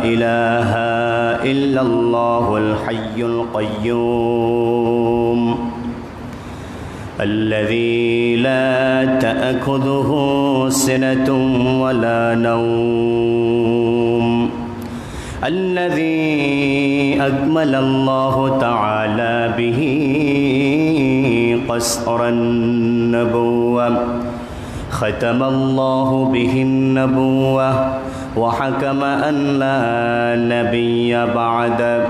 إله إلا الله الحي القيوم الذي لا تأخذه سنة ولا نوم الذي أكمل الله تعالى به قصر النبوة ختم الله به النبوة وحكم أن لا نبي بعده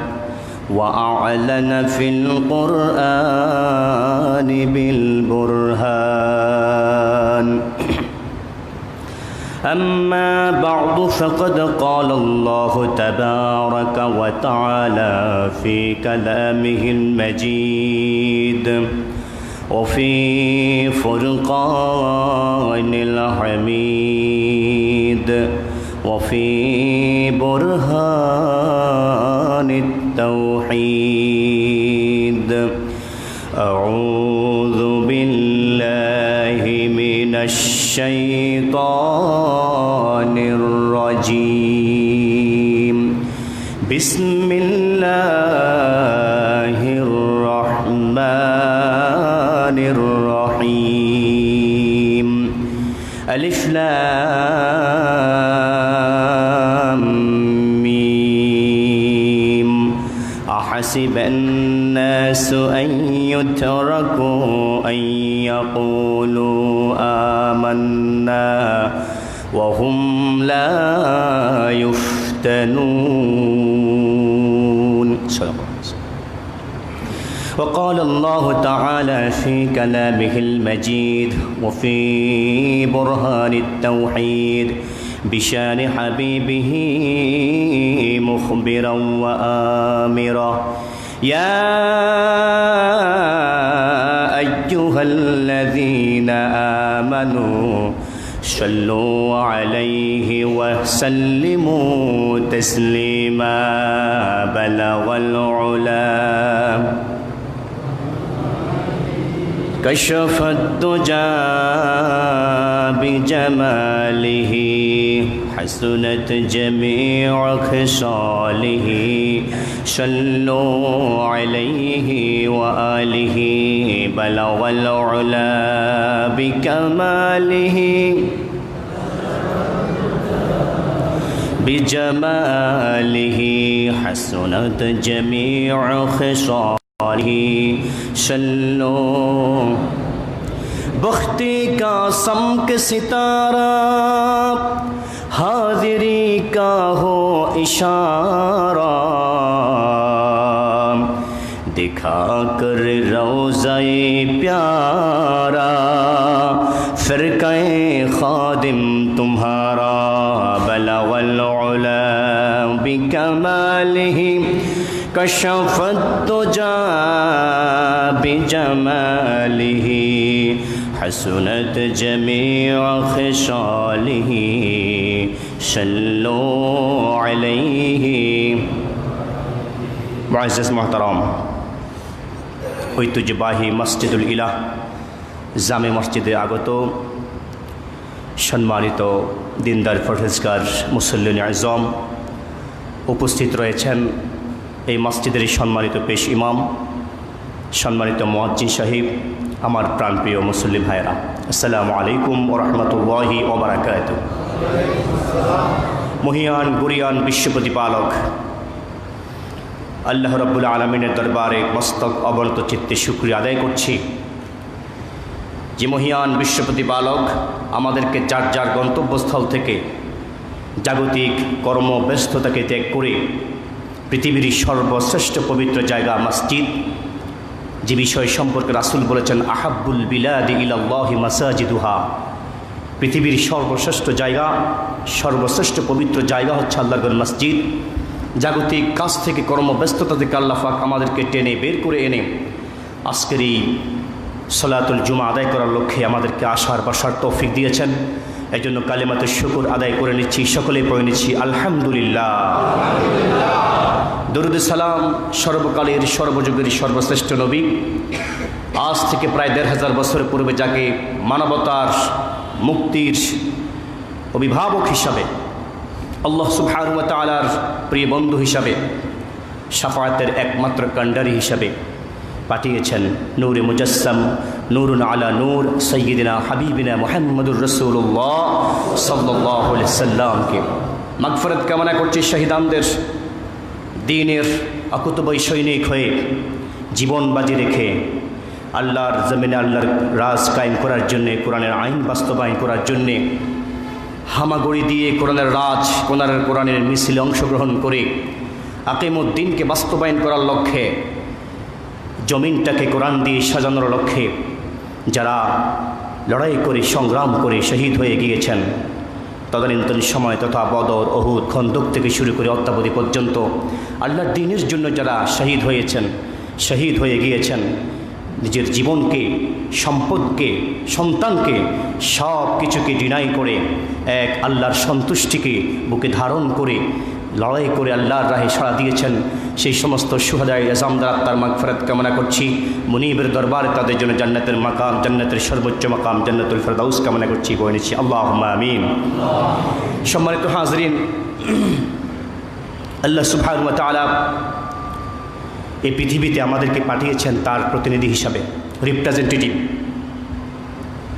وأعلن في القرآن بالبرهان أما بعد فقد قال الله تبارك وتعالى في كلامه المجيد وفي فرقان الحميد وفي برهان التوحيد أعوذ بالله من الشيطان الرجيم بسم الله الرحمن الرحيم ألف لام ميم أحسب الناس أن يتركوا أن يقولوا آمنا وهم لا يفتنون وقال الله تعالى في كلامه المجيد وفي برهان التوحيد بشان حبيبه مخبرا وآمرا يا أيها الذين آمنوا صلوا عليه وسلموا تسليما بلغ العلا كشف الدجى بجماله حسنت جميع خصاله صلوا عليه وآله بلغ العلا بكماله بجماله حسنت جميع خصاله चलो बख्ती का समक सितारा हाजिरी का हो इशारा दिखा कर रोज़ाए प्यारा फ़िरक़े ख़ादिम तुम्हारा बलगल उला बिकमालिही कशफ़त तुजा बिजमालिही हसनत जमीअ ख़िसालिही सल्लू अलैहि मुअज़्ज़ज़ मोहतरम ঐতিহ্যবাহী মসজিদুল ইলাহ জামে মসজিদে আগত সম্মানিত দিনদার পরহেজগার মুসল্লিন আজম উপস্থিত রয়েছেন এই মসজিদের সম্মানিত পেশ ইমাম সম্মানিত মুয়াজ্জিন সাহেব আমার প্রাণপ্রিয় মুসল্লি ভাইরা আসসালামু আলাইকুম ওয়া রাহমাতুল্লাহি ওয়া বারাকাতুহু মহিয়ান গুরিয়ান বিশ্বপ্রতিপালক আল্লাহ রাব্বুল আলামিনের দরবারে মস্তক অবনত চিত্তে শুকরিয়া আদায় করছি যে মহিয়ান বিশ্বপ্রতিপালক আমাদেরকে যার যার গন্তব্যস্থল থেকে জাগতিক কর্মব্যস্ততাকে ত্যাগ করে পৃথিবীর সর্বশ্রেষ্ঠ পবিত্র জায়গা মসজিদ যে বিষয় সম্পর্কে রাসূল বলেছেন আহাব্বুল বিলাদি ইলাল্লাহি মাসাজিদুহা পৃথিবীর সর্বশ্রেষ্ঠ জায়গা সর্বশ্রেষ্ঠ পবিত্র জায়গা হচ্ছে আল্লাহর মসজিদ জাগতিক কাজ থেকে কর্মব্যস্ততা থেকে আল্লাহ পাক আমাদেরকে টেনে বের করে এনে আজকের এই সলাতুল জুমা আদায় করার লক্ষ্যে আমাদেরকে আসার বসার তৌফিক দিয়েছেন এই জন্য কালিমাতুশ শুকর আদায় করে নিচ্ছি সকলেই পড়ে নিচ্ছি আলহামদুলিল্লাহ দরুদ সালাম সর্বকালের সর্বযুগের সর্বশ্রেষ্ঠ নবী আজ থেকে প্রায় ১৫০০ বছর পূর্বে যাকে মানবতার মুক্তির অভিভাবক হিসাবে আল্লাহ সুবহানাহু ওয়া তাআলার প্রিয় বন্ধু হিসাবে, শাফায়াতের একমাত্র কাণ্ডারি হিসাবে পাঠিয়েছেন নূরে মুজাসসাম, নূরুন আলা নূর, সাইয়্যিদিনা হাবিবিনা মুহাম্মদুর রাসূলুল্লাহ সাল্লাল্লাহু আলাইহি ওয়াসাল্লামকে। মাগফিরাত কামনা করছি শহীদানদের, দ্বীনের অকুতোভয় সৈনিক হয়ে জীবন বাজি রেখে আল্লাহর জমিনে আল্লাহর রাজ কায়েম করার জন্যে, কোরআনের আইন বাস্তবায়ন করার জন্যে হামাগুড়ি দিয়ে কোরআনের রাজ, কোরআনের মিছিলে অংশগ্রহণ করে আকিমুদ্দিনকে বাস্তবায়ন করার লক্ষ্যে, জমিনটাকে কোরআন দিয়ে সাজানোর লক্ষ্যে যারা লড়াই করে সংগ্রাম করে শহীদ হয়ে গিয়েছেন, তদানীন্তন সময় তথা বদর, উহুদ, খন্দক থেকে শুরু করে অদ্যাবধি পর্যন্ত আল্লাহর দ্বীনের জন্য যারা শহীদ হয়েছেন, শহীদ হয়ে গিয়েছেন, নিজের জীবনকে, সম্পদকে, সন্তানকে, সব কিছুকে ডিনাই করে এক আল্লাহর সন্তুষ্টিকে বুকে ধারণ করে লড়াই করে আল্লাহর রাহে সাড়া দিয়েছেন, সেই সমস্ত শুহাদায়ে আযমদের আত্মার মাগফিরাত কামনা করছি। মুনিবের দরবারে তাদের জন্য জান্নাতের মাকাম, জান্নাতের সর্বোচ্চ মাকাম জান্নাতুল ফেরদাউস কামনা করছি, বলে নিচ্ছি আল্লাহুম্মা আমিন। সম্মানিত হাজরিন, আল্লাহ সুবহানাহু ওয়া তাআলা এই পৃথিবীতে আমাদেরকে পাঠিয়েছেন তার প্রতিনিধি হিসাবে, রিপ্রেজেন্টেটিভ,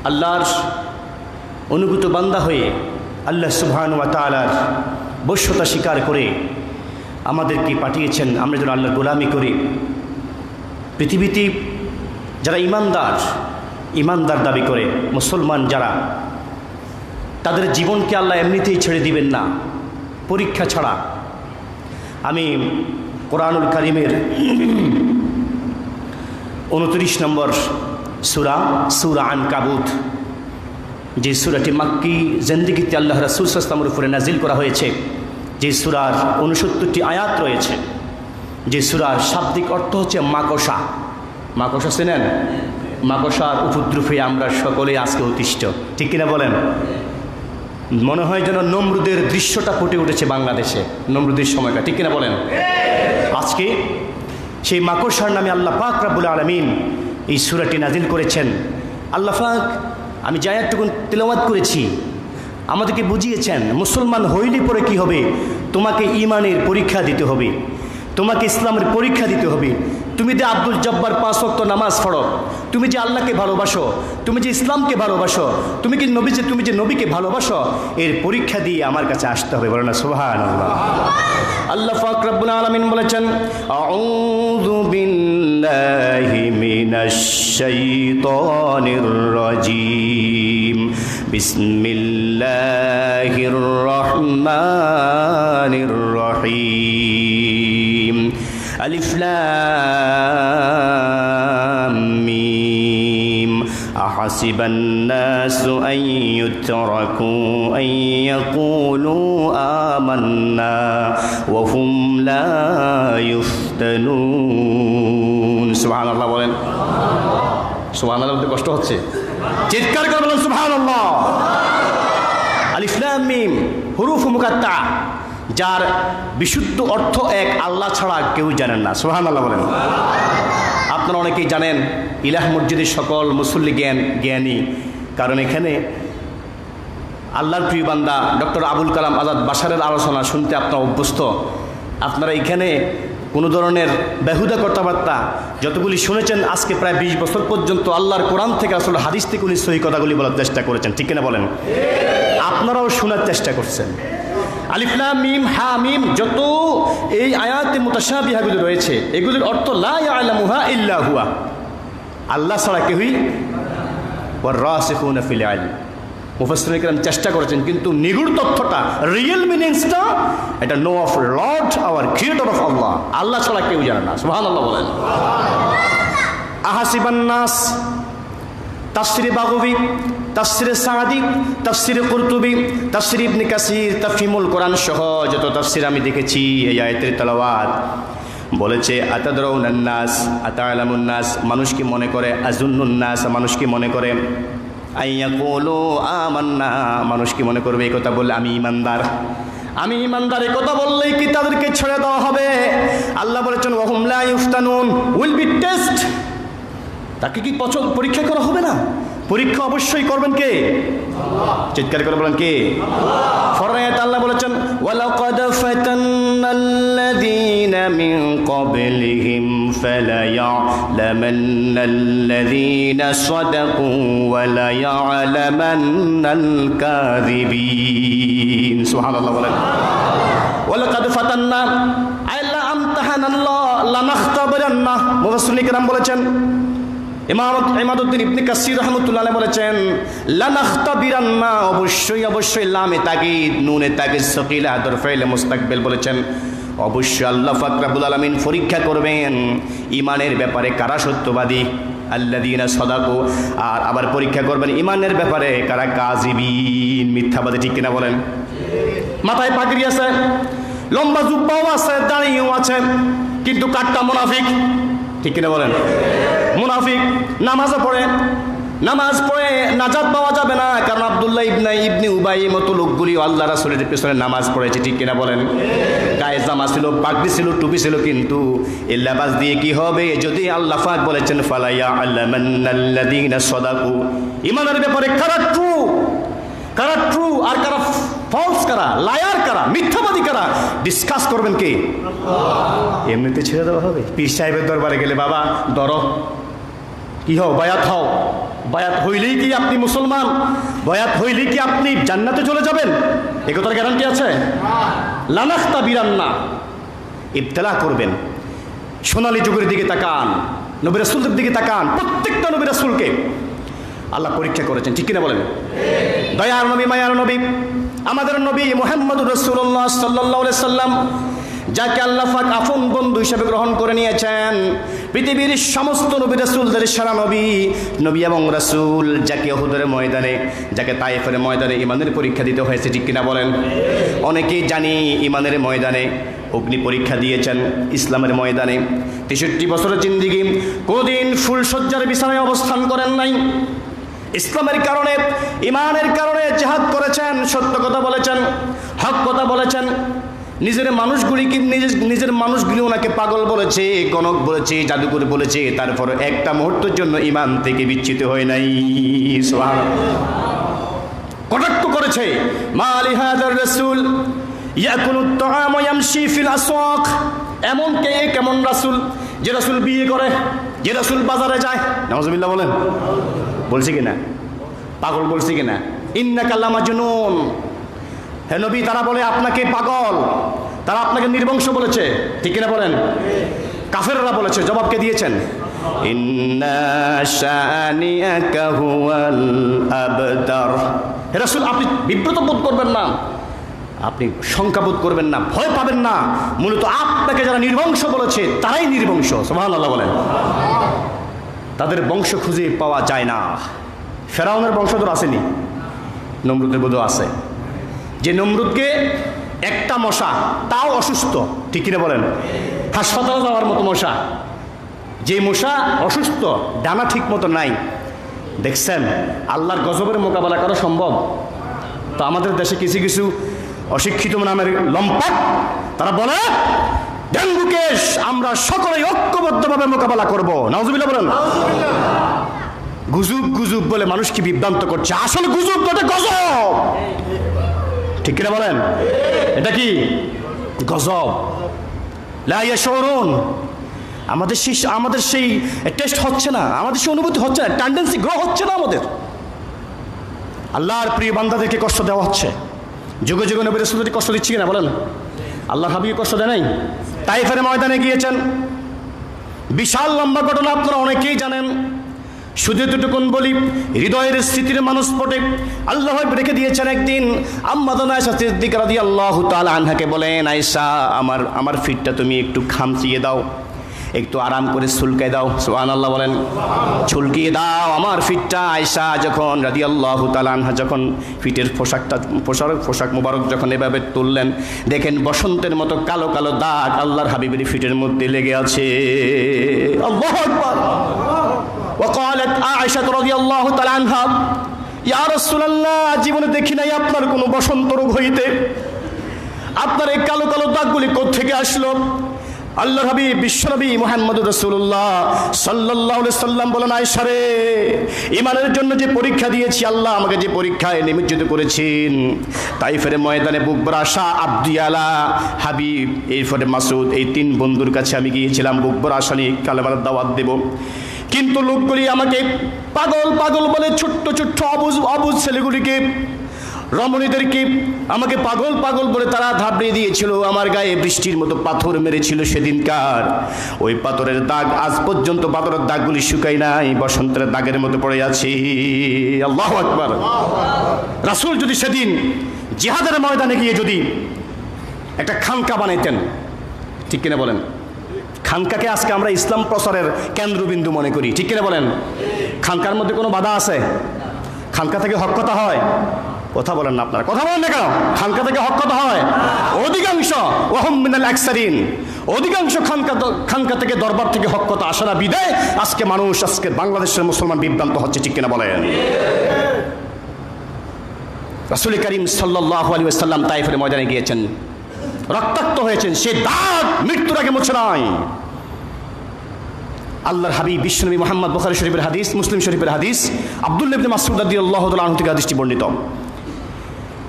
আল্লাহর অনুগত বান্দা হয়ে আল্লাহ সুবহানাহু ওয়া তাআলার বশ্যতা স্বীকার করে আমাদেরকে পাঠিয়েছেন আমরা যেন আল্লাহর গোলামি করি। পৃথিবীতে যারা ইমানদার দাবি করে, মুসলমান যারা, তাদের জীবনকে আল্লাহ এমনিতেই ছেড়ে দিবেন না, পরীক্ষা ছাড়া। আমি কোরআনুল কারীমের 29 নম্বর সূরা আনকাবুত, যে সূরাটি মাক্কি জিন্দেগিতে আল্লাহ রাসূল সাল্লাল্লাহু আলাইহি ওয়াসাল্লামের উপরে নাজিল করা হয়েছে, যে সূরার 69টি আয়াত রয়েছে, যে সূরার শাব্দিক অর্থ হচ্ছে মাকড়সা। মাকড়সা চেনেন? মাকড়সার উপদ্রবে আমরা সকলে আজকে অতিষ্ঠ, ঠিক কিনা বলেন? মনে হয় যেন নমরুদের দৃশ্যটা ফুটে উঠেছে বাংলাদেশে, নমরুদের সময়টা, ঠিক কিনা বলেন? আজকে সেই মাকড়সার নামে আল্লাহ পাক রব্বুল আলামিন এই সূরাটি নাজিল করেছেন। আল্লাহ পাক, আমি যে আয়াতটুকু তেলাওয়াত করেছি, আমাদেরকে বুঝিয়েছেন মুসলমান হইলে পরে কি হবে, তোমাকে ঈমানের পরীক্ষা দিতে হবে, তোমাকে ইসলামের পরীক্ষা দিতে হবে। তুমি যে আব্দুল জব্বার 5 ওয়াক্ত নামাজ পড়ো, তুমি যে আল্লাহকে ভালোবাসো, তুমি যে ইসলামকে ভালোবাসো, তুমি যে নবীকে ভালোবাসো, এর পরীক্ষা দিয়ে আমার কাছে আসতে হবে। বলেন না সুবহানাল্লাহ। আল্লাহ পাক রব্বুল আলামিন বলেছেন, আউযু বিল্লাহি মিনাশ শাইতানির রাজীম, বিসমিল্লাহির রহমানির রহিম, আলিফ লাম মিম, আহাসিবান নাসু আন ইউতরাকু আন ইয়াকুলু আমান্না ওয়া হুম লা ইফতানুন। সুবহানাল্লাহ বলেন। সুবহানাল্লাহ বলতে কষ্ট হচ্ছে, চিৎকার করে বলেন সুবহানাল্লাহ। আলিফ লাম মিম হুরুফ মুকাত্তা, যার বিশুদ্ধ অর্থ এক আল্লাহ ছাড়া কেউ জানেন না। সুবহানাল্লাহ বলেন। আপনারা অনেকেই জানেন, ইলাহ মসজিদের সকল মুসল্লি জ্ঞানী, কারণ এখানে আল্লাহর প্রিয় বান্দা ডক্টর আবুল কালাম আজাদ বাশারের আলোচনা শুনতে আপনারা অভ্যস্ত। আপনারা এখানে কোনো ধরনের বেহুদা কথাবার্তা যতগুলি শুনেছেন আজকে প্রায় 20 বছর পর্যন্ত আল্লাহর কোরআন থেকে আসলে হাদিস থেকে উনি সহি কথাগুলি বলার চেষ্টা করেছেন, ঠিক কিনা বলেন? আপনারাও শোনার চেষ্টা করছেন। আলিফ লাম মিম হা মিম, যত এই আয়াতে মুতাশাবিহাগুলি রয়েছে, এগুলির অর্থ লা ইয়ালামুহা ইল্লা হুয়া, আল্লাহ ছাড়া কেউই। ওয়ার রাসিখুনা ফিল ইলম, মুফাসসিরিন কিরাম চেষ্টা করেছেন, কিন্তু নিগুড় তথ্যটা, রিয়েল মিনিংসটা, এটা know of Lord our creator of Allah, Allah ছাড়া কেউ জানে না। সুবহানাল্লাহ বলেন। আহাসিবান নাস, তাফসিরে বাগবী, তাফসিরে সাদি, তাফসিরে কুরতুবী, তাফসিরে ইবনে কাসির, তাফহিমুল কোরআন সহ যত তাফসির আমি দেখেছি, এই আয়াতের তেলাওয়াত বলেছে আতাদরাউনান নাস, আতালামুন নাস, মানুষ কি মনে করে, আজুন্নুন নাস, মানুষ কি মনে করে, আইয়াকুলু আমান্না, মানুষ কি মনে করবে এই কথা বললে আমি ইমানদার, আমি ইমানদার, এই কথা বললেই কি তাদেরকে ছেড়ে দেওয়া হবে? আল্লাহ বলেছেন ওয়া হুম লা ইফতানুন, উইল বি টেস্ট, তাকে কি পরীক্ষা করা হবে না? পরীক্ষা অবশ্যই করবেন কে? চিৎকার করে বলেন কে? ফরমায়াত আল্লাহ বলেছেন ওয়ালাকাদ ফাতান্নাল্লাযীনা মিন ক্বাবলিহিম ফালায়া'লামান্নাল্লাযীনা সাদাকু ওয়া লায়া'লামান্নাল কাযিবিন। সুবহানাল্লাহ বলেন। ওয়ালাকাদ ফাতান্না আল্লাহ আমতাহানাল্লাহ লানাখতাবিরান্না। মুফাসসিরিন কিরাম বলেছেন, ইমাদউদ্দিন ইবনে কাসির রাহমাতুল্লাহ আলাইহি বলেছেন লানাখতাবিরান্না, অবশ্যই লামে তাকিদ নুনে তাকিদ সাকিলা দর ফাইলে মুস্তাকবিল বলেছেন অবশ্যই আল্লাহ পাক রব্বুল আলামিন পরীক্ষা করবেন ঈমানের ব্যাপারে কারা সত্যবাদী, আল্লাযীনা সাদাকু, আর আবার পরীক্ষা করবেন ঈমানের ব্যাপারে কারা কাযিবিন, মিথ্যাবাদী। ঠিক কিনা বলেন? মাথায় পাগড়ি আছে, লম্বা জুব্বাও আছে, দাড়িও আছে, কিন্তু কাটটা মুনাফিক। ঠিক কিনা বলেন? মুনাফিক। নামাজও পড়ে, নামাজ পড়ে নাজাত পাওয়া যাবে না, কারণ আব্দুল্লাহ ইবনে উবাই মতো লোকগুলি আল্লাহ রাসূলের পেছনে নামাজ পড়েছে। ঠিক কিনা বলেন? গায়ে জামা ছিল, পাগড়ি ছিল, টুপি ছিল, কিন্তু এই লেবাস দিয়ে কি হবে? যদি আল্লাহ পাক বলেছেন ফালায়া'লামান্নাল্লাযীনা সাদাকু, ঈমানের ব্যাপারে কারা ট্রু আর কারা ফলস, কারা লায়ার, কারা মিথ্যাবাদী, কারা ডিসকাস করবেন কে? এমনিতে ছেড়ে দেওয়া হবে? পীর সাহেবের দরবারে গেলে বাবা ধরো কি হও, বায়াত হও, বায়াত হইলেই কি আপনি মুসলমান? বায়াত হইলেই কি আপনি জান্নাতে চলে যাবেন? এ কথার গ্যারান্টি আছে? লানাখতাবিরান্না, ইবতলা করবেন। সোনালী যুগের দিকে তাকান, নবী রাসূলদের দিকে তাকান, প্রত্যেকটা নবী রাসূলকে আল্লাহ পরীক্ষা করেছেন। ঠিক কিনা বলেন? দয়ার নবী, মায়ার নবী, আমাদের নবী মুহাম্মদুর রাসূলুল্লাহ সাল্লাল্লাহু আলাইহি সাল্লাম, যাকে আল্লাহ পাক আপন বন্ধু হিসেবে গ্রহণ করে নিয়েছেন, পৃথিবীর সমস্ত নবী রাসূলদের সেরা নবী এবং রাসূল, যাকে উহুদের ময়দানে, যাকে তায়েফের ময়দানে ঈমানের পরীক্ষা দিতে হয়েছে। ঠিক কিনা বলেন? অনেকেই জানি ঈমানের ময়দানে অগ্নি পরীক্ষা দিয়েছেন, ইসলামের ময়দানে 63 বছরের জিন্দেগি কোনদিন ফুলসজ্জার বিছানায় অবস্থান করেন নাই। ইসলামের কারণে, ঈমানের কারণে জিহাদ করেছেন, সত্য কথা বলেছেন, হক কথা বলেছেন। নিজের মানুষগুলি ওনাকে পাগল বলেছে, গণক বলেছে, জাদুকর বলেছে, তারপর একটা মুহূর্তের জন্য ঈমান থেকে বিচ্যুত হয় নাই। সুবহানাল্লাহ। কটাক্ষ করেছে, মা লিহাযার রাসূল ইয়াকুলুত তাআম ওয়া ইয়ামশি ফিল আসওয়াক। এমন কে, কেমন রাসূল? যে রাসূল বিয়ে করে, যে রাসূল বাজারে যায়। নাউযুবিল্লাহ বলেন। বলছি কিনা? পাগল বলছি কিনা? ইন্নাকা লামাজনুন। হে নবী, তারা বলে আপনাকে পাগল, তারা আপনাকে নির্বংশ বলেছে। ঠিক কিনা বলেন? কাফেররা বলেছে। জবাব কে দিয়েছেন? ইন্না শানিয়াকা হুয়াল আবতার। হে রাসূল, আপনি বিব্রত বোধ করবেন না, আপনি শঙ্কাবোধ করবেন না, ভয় পাবেন না। মূলত আপনাকে যারা নির্বংশ বলেছে তারাই নির্বংশ। সুবহানাল্লাহ বলেন। তাদের বংশ খুঁজে পাওয়া যায় না। ফেরাউনের বংশধর আসেনি, নমরুদের বোধ আছে, যে নমরুদকে একটা মশা, তাও অসুস্থ, ঠিক কিনা বলেন, হাসপাতালে যাওয়ার মতো মশা, যে মশা অসুস্থ, ডানা ঠিক মতো নাই, দেখছেন আল্লাহর গজবের মোকাবেলা করা সম্ভব? তো আমাদের দেশে কিছু কিছু অশিক্ষিত নামের লম্পট, তারা বলে ডেঙ্গুকে আমরা সকলেই ঐক্যবদ্ধভাবে মোকাবেলা করব। নাউজুবিল্লাহ বলেন। গুজব বলে মানুষকে বিভ্রান্ত করছে, আসলে গুজব বটে গজব। ঠিক কিনা বলেন? এটা কি গজব? লা ইয়াশউরুন। আমাদের সেই টেস্ট হচ্ছে না, আমাদের সেই অনুভূতি হচ্ছে না, টেন্ডেন্সি গ্রো হচ্ছে না আমাদের। আল্লাহর প্রিয় বান্দাদেরকে কষ্ট দেওয়া হচ্ছে। যুগে যুগে নবী রাসূলদেরকে কষ্ট দিচ্ছি কিনা বলেন? আল্লাহ হাবিবকে কষ্ট দেয় নাই? তাইফের ময়দানে গিয়েছেন, বিশাল লম্বা ঘটনা, আপনারা অনেকেই জানেন। শুধু এতটুকুন বলি, হৃদয়ের স্মৃতির মানুষ পটে আল্লাহ রেখে দিয়েছেন। একদিন আম্মা আয়েশা সিদ্দিকা রাদিয়াল্লাহু তাআলা আনহাকে বলেন, আয়েশা, আমার ফিটটা তুমি একটু খামচিয়ে দাও, একটু আরাম করে চুলকাই দাও। সুবহানাল্লাহ বলেন। চুলকিয়ে দাও আমার ফিটটা। আয়েশা যখন রাদিয়াল্লাহু তাআলা আনহা যখন ফিটের পোশাক মুবারক যখন এভাবে তুললেন, দেখেন বসন্তের মতো কালো কালো দাগ আল্লাহর হাবিবের ফিটের মধ্যে লেগে আছে। আল্লাহু আকবার। وقالت عائشة رضي الله تعالى عنها يا رسول الله, জীবনে দেখি নাই আপনার কোনো বসন্ত রোগ হইতে, আপনার এই কালো কালো দাগগুলি কোথা থেকে আসলো? আল্লাহর হাবিব বিশ্বনবী মুহাম্মদুর রাসূলুল্লাহ সাল্লাল্লাহু আলাইহি সাল্লাম বলেন, আয়েশা রে, ঈমানের জন্য যে পরীক্ষা দিয়েছি, আল্লাহ আমাকে যে পরীক্ষায় নিমজ্জিত করেছেন, তাইফের ময়দানে বুক ভরা আশা, আব্দিয়ালা, হাবিব, এরপরে মাসুদ, এই তিন বন্ধুর কাছে আমি গিয়েছিলাম বুক ভরা আশা নিয়ে কালেমার দাওয়াত দেব। কিন্তু লোকগুলি আমাকে পাগল পাগল বলে, ছোট্ট ছোট্ট অবুঝ ছেলেগুলিকে, রমণীদেরকে আমাকে পাগল পাগল বলে তারা ধাপড়িয়ে দিয়েছিল। আমার গায়ে বৃষ্টির মতো পাথর মেরেছিল সেদিনকার। ওই পাথরের দাগ আজ পর্যন্ত, পাথরের দাগগুলি শুকাই নাই, বসন্তের দাগের মতো পড়ে আছে। আল্লাহু আকবার। রাসূল যদি সেদিন জিহাদের ময়দানে গিয়ে যদি একটা খানকা বানাইতেন, ঠিক কিনা বলেন? খানকাকে আজকে আমরা ইসলাম প্রচারের কেন্দ্রবিন্দু মনে করি, ঠিক কিনা বলেন? খানকার মধ্যে কোনো বাধা আছে? খানকা থেকে হক কথা হয়? কথা বলেন না আপনারা, কথা বলেন না কেন? খানকা থেকে হক কথা হয় অধিকাংশ, ওয়াহুম মিনাল আকসারিন, অধিকাংশ খানকা থেকে, দরবার থেকে হক কথা আসে না বিদায় আজকে মানুষ, আজকে বাংলাদেশের মুসলমান বিভ্রান্ত হচ্ছে, ঠিক কিনা বলেন? রাসূল করিম সাল্লাল্লাহু আলাইহি ওয়াসাল্লাম তাইফের ময়দানে গিয়েছেন, রক্তাক্ত হয়েছেন, সে দাগ মৃত্যুর আগে মুছে নাই। আল্লাহর হাবিব বিশ্বনবী মুহাম্মদ, বুখারী শরীফের হাদিস, মুসলিম শরীফের হাদিস, আব্দুল্লাহ ইবনে মাসউদ রাদিয়াল্লাহু তাআলা আনহু থেকে হাদিসটি বর্ণিত।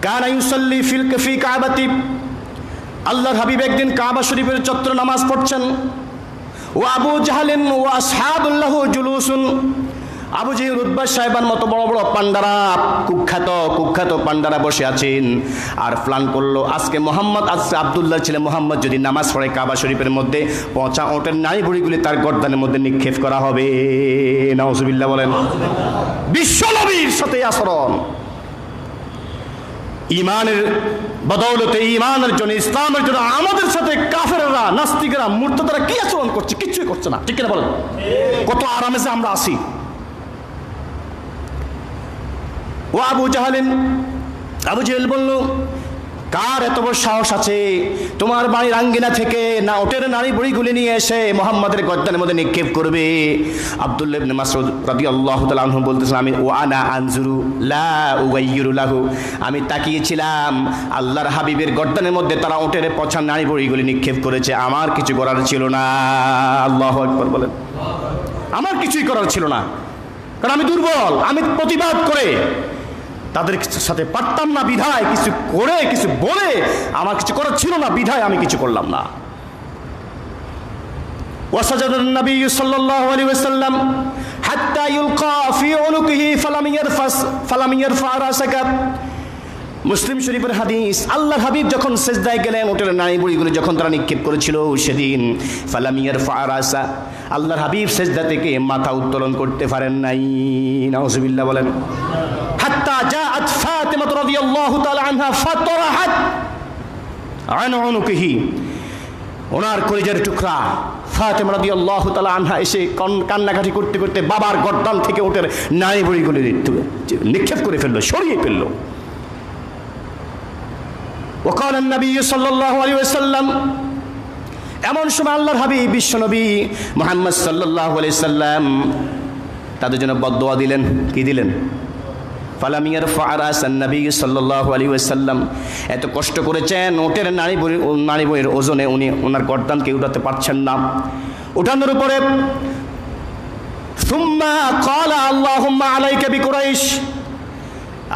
কানা ইউসাল্লি ফি কাবাতি, আল্লাহর হাবিব একদিন কাবা শরীফের চত্বরে নামাজ পড়ছেন। ওয়া আবু জাহলিন ওয়া আসহাবুল লাহু জুলুসুন, আবু জেহেল, উতবা, সাইবার মতো বড় বড় পান্ডারা, কুখ্যাত পান্ডারা বসে আছেন আর প্ল্যান করলো, আজকে মোহাম্মদ, আজকে আব্দুল্লাহ ছেলে মোহাম্মদ যদি নামাজ পড়ে কাবা শরীফের মধ্যে, পচা ওটের নাড়ি বুড়িগুলি তার গর্দানের মধ্যে নিক্ষেপ করা হবে। নাউজুবিল্লাহ বলেন। বিশ্বনবীর সাথে আচরণ, ইমানের বদৌলতে, ইমানের জন্য, ইসলামের জন্য আমাদের সাথে কাফেররা, নাস্তিকেরা, মুরতাদরা কি আচরণ করছে? কিচ্ছুই করছে না, ঠিক কিনা বলেন? কত আরামে যে আমরা আছি। ও আবু জাহলিন, আবু জেহেল বলল, কার এত বড় সাহস আছে তোমার বাড়ির আঙ্গিনা থেকে না ওটের নারী বুড়িগুলি নিয়ে এসে মোহাম্মদের গর্দানের মধ্যে নিক্ষেপ করবে? আব্দুল্লাহ ইবনে মাসউদ রাদিয়াল্লাহু তাআলা আনহু বলতেছেন, আমি ও আনা আনজুরু লা উগাইয়িরু লাহু, আমি তাকিয়েছিলাম আল্লাহর হাবিবের গর্দানের মধ্যে তারা ওটের পচা নারী বুড়িগুলি নিক্ষেপ করেছে, আমার কিছু করার ছিল না। আল্লাহু আকবার বলেন। আমার কিছুই করার ছিল না, কারণ আমি দুর্বল, আমি প্রতিবাদ করে তাদের সাথে পারতাম না বিধায়, কিছু করে কিছু বলে আমার কিছু করার ছিল না বিধায় আমি কিছু করলাম না। ওয়াসাজাদান নবী সাল্লাল্লাহু আলাইহি ওয়াসাল্লাম হাত্তা ইউলকা ফি উনুকিহি ফালাম ইয়ারফা রাসাকা, মুসলিম শরীফের হাদিস। আল্লাহর হাবিব যখন সেজদায় গেলেন, ওটের নারী বুড়িগুলো যখন তারা নিক্ষেপ করেছিল সেদিন, ফালাম ইয়ারফা রাসা, আল্লাহর হাবিব সেজদা থেকে মাথা উত্তোলন করতে পারেন নাই। নাউজুবিল্লাহ বলেন। হাত্তা জাআত ফাতিমা রাদিয়াল্লাহু তাআলা আনহা ফাতরাহাত আন উনুকিহি, ওনার কলিজার টুকরা ফাতিমা রাদিয়াল্লাহু তাআলা আনহা এসে কান্নাকাটি করতে করতে বাবার গর্দান থেকে ওটের নারী বুড়িগুলো নিক্ষেপ করে ফেললো, সরিয়ে ফেললো। وقال النبي صلى الله عليه وسلم, এমন সময় আল্লাহর হাবিব বিশ্বনবী মুহাম্মদ সাল্লাল্লাহু আলাইহি সাল্লাম তাদের জন্য বদদোয়া দিলেন। কি দিলেন? ফালাম ইয়ারফা রাসান নবী সাল্লাল্লাহু আলাইহি ওয়াসাল্লাম, এত কষ্ট করেছেন, ওটের নারী বুড়ির ওজনে উনি ওনার গর্দানকে উঠাতে পারছেন না। উঠানোর উপরে সুম্মা ক্বালা আল্লাহুম্মা আলাইকা বিকুরাইশ,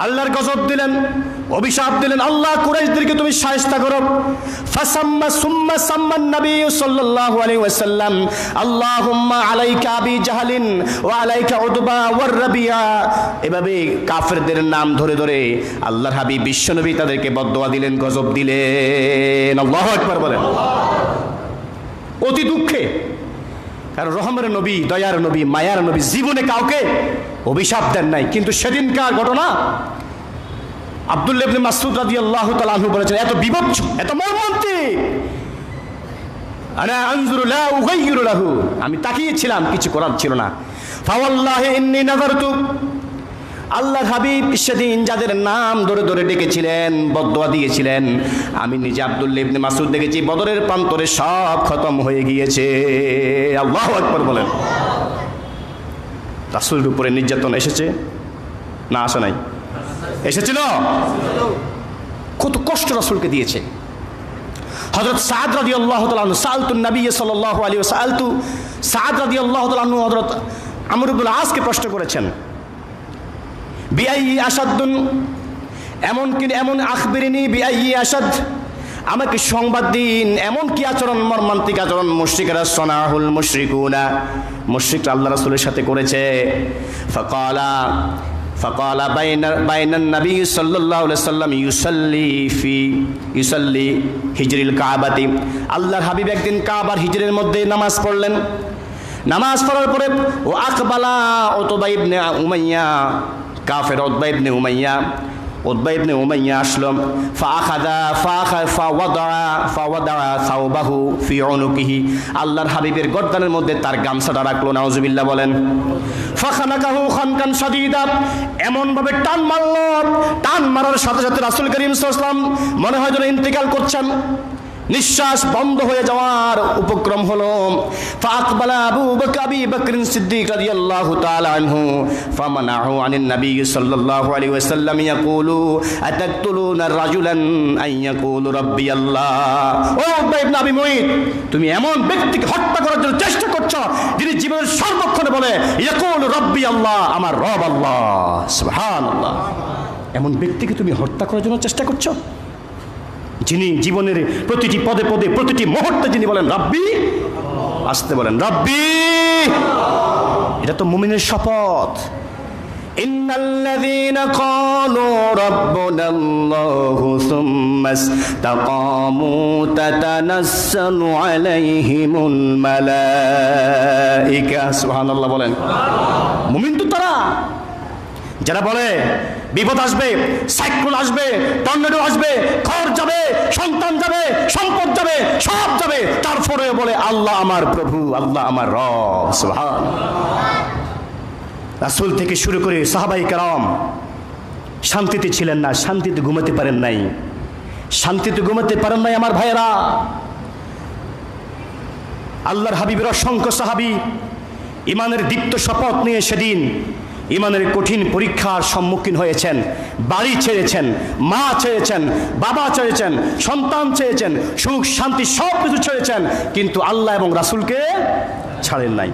আল্লাহর গজব দিলেন, অভিশাপ দিলেন, আল্লাহ কুরাইশদেরকে তুমি শায়েস্তা করো। সুম্মা সাম্মান নবী সাল্লাল্লাহু আলাইহি ওয়াসাল্লাম আল্লাহুম্মা আলাইকা আবি জাহলিন ওয়া আলাইকা উতবা ওয়ার রাবিয়া, এভাবে কাফেরদের নাম ধরে ধরে আল্লাহর হাবিব বিশ্বনবী তাদেরকে বদদোয়া দিলেন, গজব দিলেন। আল্লাহু আকবার বলেন। অতি দুঃখে, কারণ রহমের নবী, দয়ার নবী, মায়ার নবী জীবনে কাউকে অভিশাপ দেন নাই। কিন্তু সেদিনকার ঘটনা, আব্দুল্লাহ ইবনে মাসউদ রাদিয়াল্লাহু তাআলা আনহু বলেছেন, এত বিভৎস, এত মর্মান্তিক, আনা আনজুরু লা উগাইয়িরু লাহু, আমি তাকিয়েছিলাম, কিছু করার ছিল না। ফাওয়াল্লাহি ইন্নী নাযারতু, আল্লাহর হাবিব সেদিন যাদের নাম ধরে ধরে ডেকেছিলেন, বদদোয়া দিয়েছিলেন, আমি নিজে আব্দুল্লাহ ইবনে মাসউদ দেখেছি বদরের প্রান্তরে সব খতম হয়ে গিয়েছে। আল্লাহু আকবার বলেন। রাসূলের উপরে নির্যাতন এসেছে না আসে নাই? এসেছিল। কত কষ্ট রাসূলকে দিয়েছে। হযরত সাদ রাদিয়াল্লাহু তাআলা আনহু সাআলতু নবী সাল্লাল্লাহু আলাইহি ওয়াসাল্লাম সাদ রাদিয়াল্লাহু তাআলা আনহু হযরত আমর ইবনে আসকে প্রশ্ন করেছেন, বিআইয়ি আশাদ্দুন, এমন আখবিরিনি বিআইয়ি আশাদ, আমাকে সংবাদ দিন এমন কি আচরণ, মর্মান্তিক আচরণ মুশরিকরা সনাহুল মুশরিকুনা, মুশরিকরা আল্লাহ রাসূলের সাথে করেছে। ফাকালা বাইনান নবী সাল্লাল্লাহু আলাইহি ওয়াসাল্লাম ইউসাল্লি হিজরিল কাবাতি, আল্লাহর হাবিব একদিন কাবার হিজরের মধ্যে নামাজ পড়লেন। নামাজ পড়ার পরে ও আকবালা উতবা ইবনে উমাইয়া, কাফের উতবা ইবনে উমাইয়া আসলো। ফাওয়াদা সাওবাহু ফি উনুকিহি, আল্লাহর হাবিবের গর্দানের মধ্যে তার গামছাটা রাখলো। নাউজুবিল্লাহ বলেন। ফাখানাকাহু খানকান শাদীদা, এমন ভাবে টান মারলো, টান মারার সাথে সাথে রাসূল করিম সাল্লাল্লাহু আলাইহি ওয়াসাল্লাম মনে হয় যেন ইন্তেকাল করছেন, নিঃশ্বাস বন্ধ হয়ে যাওয়ার উপক্রম হলো। ফাআকবালা আবু বকর সিদ্দিক রাদিয়াল্লাহু তাআলা আনহু ফামানাহু আনিন নবী সাল্লাল্লাহু আলাইহি ওয়াসাল্লাম ইয়াকুলু আতাকতুলুনা রাজুলান আন ইয়াকুলু রাব্বি আল্লাহ, ও উতবা ইবনে আবি মুঈত, তুমি এমন ব্যক্তিকে হত্যা করার জন্য চেষ্টা করছো যিনি জীবনের সর্বক্ষণে বলে ইয়াকুলু রাব্বি আল্লাহ, আমার রব আল্লাহ, সুবহানাল্লাহ। এমন ব্যক্তিকে তুমি হত্যা করার জন্য চেষ্টা করছো যিনি জীবনের প্রতিটি পদে পদে প্রতিটি মুহূর্তে যিনি বলেন রাব্বি, আসতে বলেন রাব্বি। এটা তো মুমিনের শপথ। ইন্নাল্লাযীনা ক্বালু রাব্বুনাল্লাহু সুম্মা ইসতাকামু তাতানাসসালু আলাইহিমুল মালায়েকা, সুবহানাল্লাহ বলেন। মুমিন তো তারা যারা বলে বিপদ আসবে, সাইক্লোন আসবে, টর্নেডো আসবে, ঘর যাবে, সন্তান যাবে, সম্পদ যাবে, সব যাবে, তারপরেও বলে আল্লাহ আমার প্রভু, আল্লাহ আমার রব, সুবহানাল্লাহ। রাসূল থেকে শুরু করে সাহাবায়ে কেরাম শান্তিতে ছিলেন না, শান্তিতে ঘুমাতে পারেন নাই, শান্তিতে ঘুমাতে পারেন নাই আমার ভাইয়েরা। আল্লাহর হাবিবের অসংখ্য সাহাবী ইমানের দীপ্ত শপথ নিয়ে সেদিন ইমানের কঠিন পরীক্ষার সম্মুখীন হয়েছেন, বাড়ি ছেড়েছেন, মা ছেড়েছেন, বাবা ছেড়েছেন, সন্তান ছেড়েছেন, সুখ শান্তি সব কিছু ছেড়েছেন, কিন্তু আল্লাহ এবং রাসূলকে ছাড়েন নাই।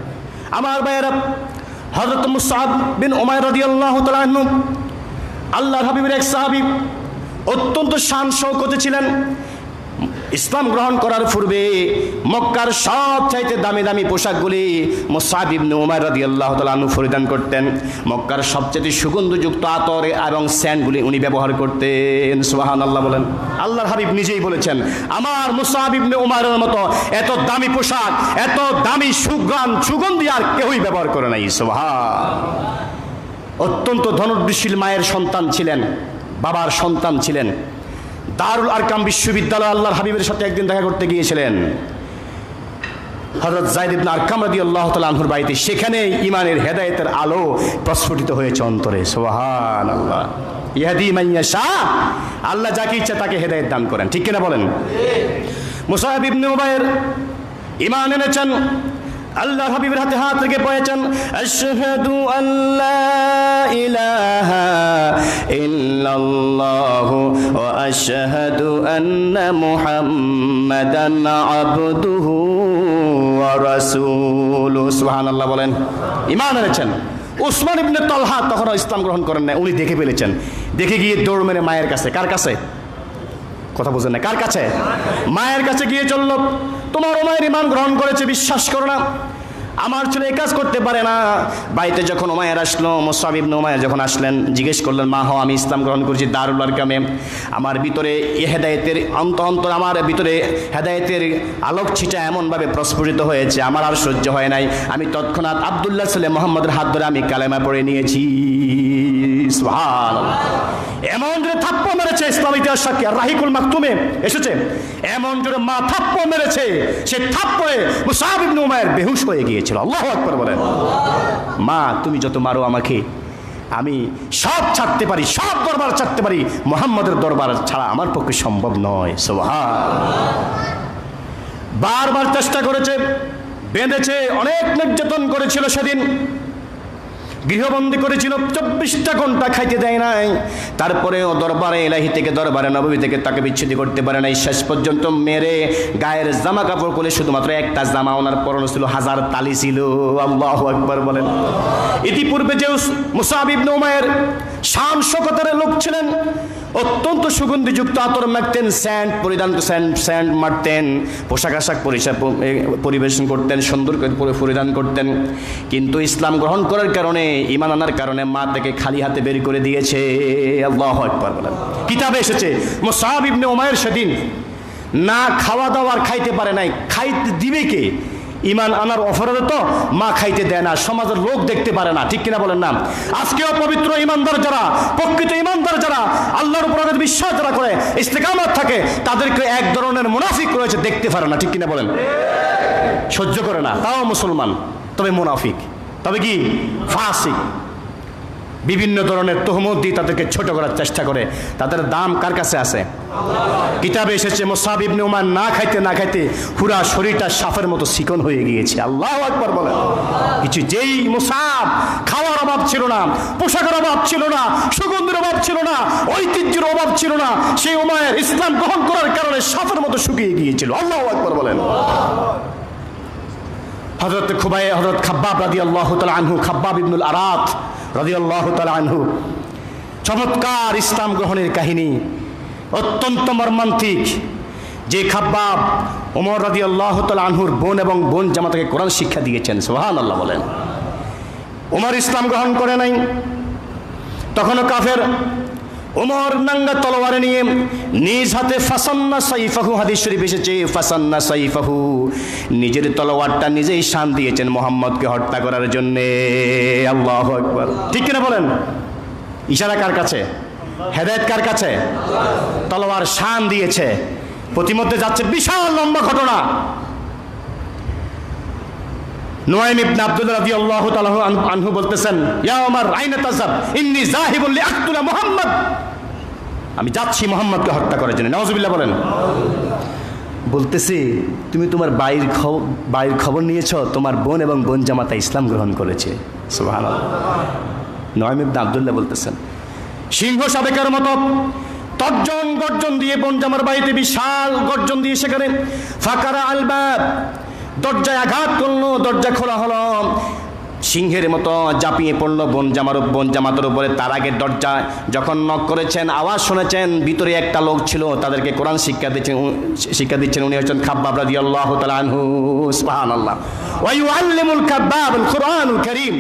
আমার ভাইয়েরা, হযরত মুসআব বিন উমাইর রাদিয়াল্লাহু তাআলা আনহু আল্লাহর হাবিবের এক সাহাবী, অত্যন্ত শান শৌকতে ছিলেন। ইসলাম গ্রহণ করার পূর্বে মক্কার সবচাইতে দামি দামি পোশাকগুলি মুসআব ইবনে উমাইর রাদিয়াল্লাহু তাআলা আনহু পরিধান করতেন। মক্কার সবচেয়ে সুগন্ধযুক্ত আতর এবং সেন্টগুলি উনি ব্যবহার করতেন, সুবহানাল্লাহ বলেন। আল্লাহর হাবিব নিজেই বলেছেন, আমার মুসআব ইবনে উমাইরের মতো এত দামি পোশাক, এত দামি সুগন্ধি আর কেউই ব্যবহার করে নাই, সুবহানাল্লাহ। অত্যন্ত ধনোদৃশীল মায়ের সন্তান ছিলেন, বাবার সন্তান ছিলেন। দারুল আরকাম বিশ্ববিদ্যালয় আল্লাহর হাবিবের সাথে একদিন দেখা করতে গিয়েছিলেন হযরত যায়েদ ইবনে আরকাম রাদিয়াল্লাহু তাআলা আনহুর বাড়িতে। সেখানে ঈমানের হেদায়েতের আলো প্রস্ফুটিত হয়েছে অন্তরে, সুবহানাল্লাহ। ইয়াহদি মান ইয়াশা, আল্লাহ যাকে ইচ্ছা তাকে হেদায়েত দান করেন, ঠিক কিনা বলেন। মুসআব ইবনে উমাইর ঈমান এনেছেন, আল্লাহর হাবিবের হাতে হাত রেখে পড়েছেন আশহাদু আল্লা ইলাহা ইল্লাল্লাহু ওয়া আশহাদু আন্না মুহাম্মাদান আবদুহু ওয়া রাসূলুহু, সুবহানাল্লাহ বলেন। ঈমান এনেছেন। উসমান ইবনে তালহা তখন ইসলাম গ্রহণ করেন না, উনি দেখে ফেলেছেন। দেখে গিয়ে দৌড় মেরে মায়ের কাছে, কার কাছে? কথা বোঝেন না, কার কাছে? মায়ের কাছে গিয়ে চলল, তোমার উমাইর ঈমান গ্রহণ করেছে, বিশ্বাস করো না, আমার ছেলে এই কাজ করতে পারে না। বাড়িতে যখন উমাইর আসলো, মুসআব ইবনে উমাইর যখন আসলেন, জিজ্ঞেস করলেন, মা হও, আমি ইসলাম গ্রহণ করেছি দারুল আরকামে, আমার ভিতরে এই হেদায়েতের অন্তর, আমার ভিতরে হেদায়েতের আলোক ছিটা এমনভাবে প্রস্ফুটিত হয়েছে, আমার আর সহ্য হয় নাই। আমি তৎক্ষণাৎ আব্দুল্লাহ ছেলে মুহাম্মদের হাত ধরে আমি কালেমা পড়ে নিয়েছি, সুবহানাল্লাহ। এমন জোরে থাপ্পড় মেরেছে, ইসলাম ইতিহাস সাক্ষী, আর রাহিকুল মাকতুমে এসেছে, এমন জোরে মা থাপ্পড় মেরেছে, সে থাপ্পড়ে মুসআব ইবনে উমাইর বেহুশ হয়ে গিয়েছিল। আল্লাহু আকবার বলেন। মা তুমি যত মারো আমাকে, আমি সব ছাড়তে পারি, সব দরবার ছাড়তে পারি, মুহাম্মদের দরবার ছাড়া আমার পক্ষে সম্ভব নয়, সুবহানাল্লাহ। বারবার চেষ্টা করেছে, বেঁধেছে, অনেক নির্যাতন করেছিল সেদিন। গৃহবন্দী করেছিল, 24টা ঘন্টা খাইতে দেয় নাই। তারপরেও দরবারে ইলাহি থেকে, দরবারে নববী থেকে তাকে বিচ্ছেদ করতে পারে নাই। শেষ পর্যন্ত মেরে গায়ের জামা কাপড় খুলে শুধুমাত্র একটা জামা ওনার পরনে ছিল, 1000 তালি ছিল। আল্লাহু আকবার বলেন। ইতিপূর্বে যে মুসআব ইবনে উমাইর শান শওকতের লোক ছিলেন, অত্যন্ত সুগন্ধিযুক্ত আতর মাখতেন, স্যান্ড মারতেন, পোশাক আশাক পরিবেশন করতেন, সুন্দর করে পরিধান করতেন। কিন্তু ইসলাম গ্রহণ করার কারণে, ঈমান আনার কারণে মা থেকে খালি হাতে বের করে দিয়েছে। আল্লাহু আকবার বলেন। কিতাবে এসেছে মুসআব ইবনে উমাইর সেদিন না খাওয়া দাওয়ার খাইতে পারে নাই। খাইতে দিবে কে? ঈমান আনার অপরাধে তো মা খাইতে দেয় না, সমাজের লোক দেখতে পারে না, ঠিক কিনা বলেন না? আজকেও পবিত্র ঈমানদার যারা, প্রকৃত ঈমানদার যারা, আল্লাহর উপর বিশ্বাস যারা করে, ইস্তেকামত থাকে, তাদেরকে এক ধরনের মুনাফিক রয়েছে, দেখতে পারে না, ঠিক কিনা বলেন? সহ্য করে না, তাও মুসলমান, তবে মুনাফিক, তবে কি ফাসিক। বিভিন্ন ধরনের তহমত দিয়ে তাদেরকে ছোট করার চেষ্টা করে। তাদের দাম কার কাছে আছে? কিতাবে এসেছে মুসআব ইবনে উমাইর না খাইতে পুরা শরীরটা সাপের মতো চিকন হয়ে গিয়েছে। আল্লাহু আকবার বলেন। কিছু যেই মুসআব খাওয়ার অভাব ছিল না, পোশাকের অভাব ছিল না, সুগন্ধির অভাব ছিল না, ঐতিহ্যের অভাব ছিল না, সেই উমাইর ইসলাম গ্রহণ করার কারণে সাপের মতো শুকিয়ে গিয়েছিল। আল্লাহু আকবার বলেন। হযরত খাব্বাব রাদিয়াল্লাহু তাআলা আনহু, খাব্বাব ইবনুল আরাত রাদিয়াল্লাহু তাআলা আনহু, চমৎকার ইসলাম গ্রহণের কাহিনী, অত্যন্ত মর্মান্তিক। যে খাব্বাব ওমর রাদিয়াল্লাহু তাআলা আনহুর বোন এবং বোন জামাতাকে কোরআন শিক্ষা দিয়েছেন, সুবহানাল্লাহ বলেন। ওমর ইসলাম গ্রহণ করে নাই, তখনও কাফের। ওমর নাঙ্গা তলোয়ার নিয়ে নিজ হাতে ফাসান্না সাইফাহু, হাদিস শরীফ এসেছে ফাসান্না সাইফাহু, নিজের তলোয়ারটা নিজেই শান দিয়েছেন মুহাম্মদকে হত্যা করার জন্য। আল্লাহু আকবার, ঠিক কিনা বলেন? ইশারা কার কাছে? হেদায়েত কার কাছে? তলোয়ার শান দিয়েছে। প্রতিমধ্যে যাচ্ছে বিশাল লম্বা ঘটনা। নুয়াইম ইবনে আব্দুল্লাহ রাদিয়াল্লাহু তাআলা আনহু বলতেছেন, ইয়া ওমর আইনা তাযাব ইন্নী যাহিবুন লিআকতুলা মুহাম্মদ, আমি যাচ্ছি মুহাম্মদকে হত্যা করার জন্য। নাউযুবিল্লাহ বলেন। বলতেছি, তুমি তোমার বাইরের খবর নিয়েছো? তোমার বোন এবং বোন জামাতা ইসলাম গ্রহণ করেছে। সুবহানাল্লাহ। নুয়াইম ইবনে আব্দুল্লাহ বলতেছেন, সিংহ সাবেকের মতো তর্জন গর্জন দিয়ে বোন জামার বাড়িতে বিশাল গর্জন দিয়ে সেখানে ফাকারা আলবাব, দরজায় আঘাত করলো, দরজা খোলা হলো, সিংহের মতো ঝাঁপিয়ে পড়লো বোন জামাতের উপরে। তার আগে দরজা যখন নক করেছেন, আওয়াজ শুনেছেন, ভিতরে একটা লোক ছিল, তাদেরকে কোরআন শিক্ষা দিচ্ছেন। উনি হচ্ছেন খাব্বাব রাদিয়াল্লাহু তাআলা আনহু। সুবহানাল্লাহ। ওয়া ইউআল্লিমুল খাব্বাবুল কুরআনুল কারীম।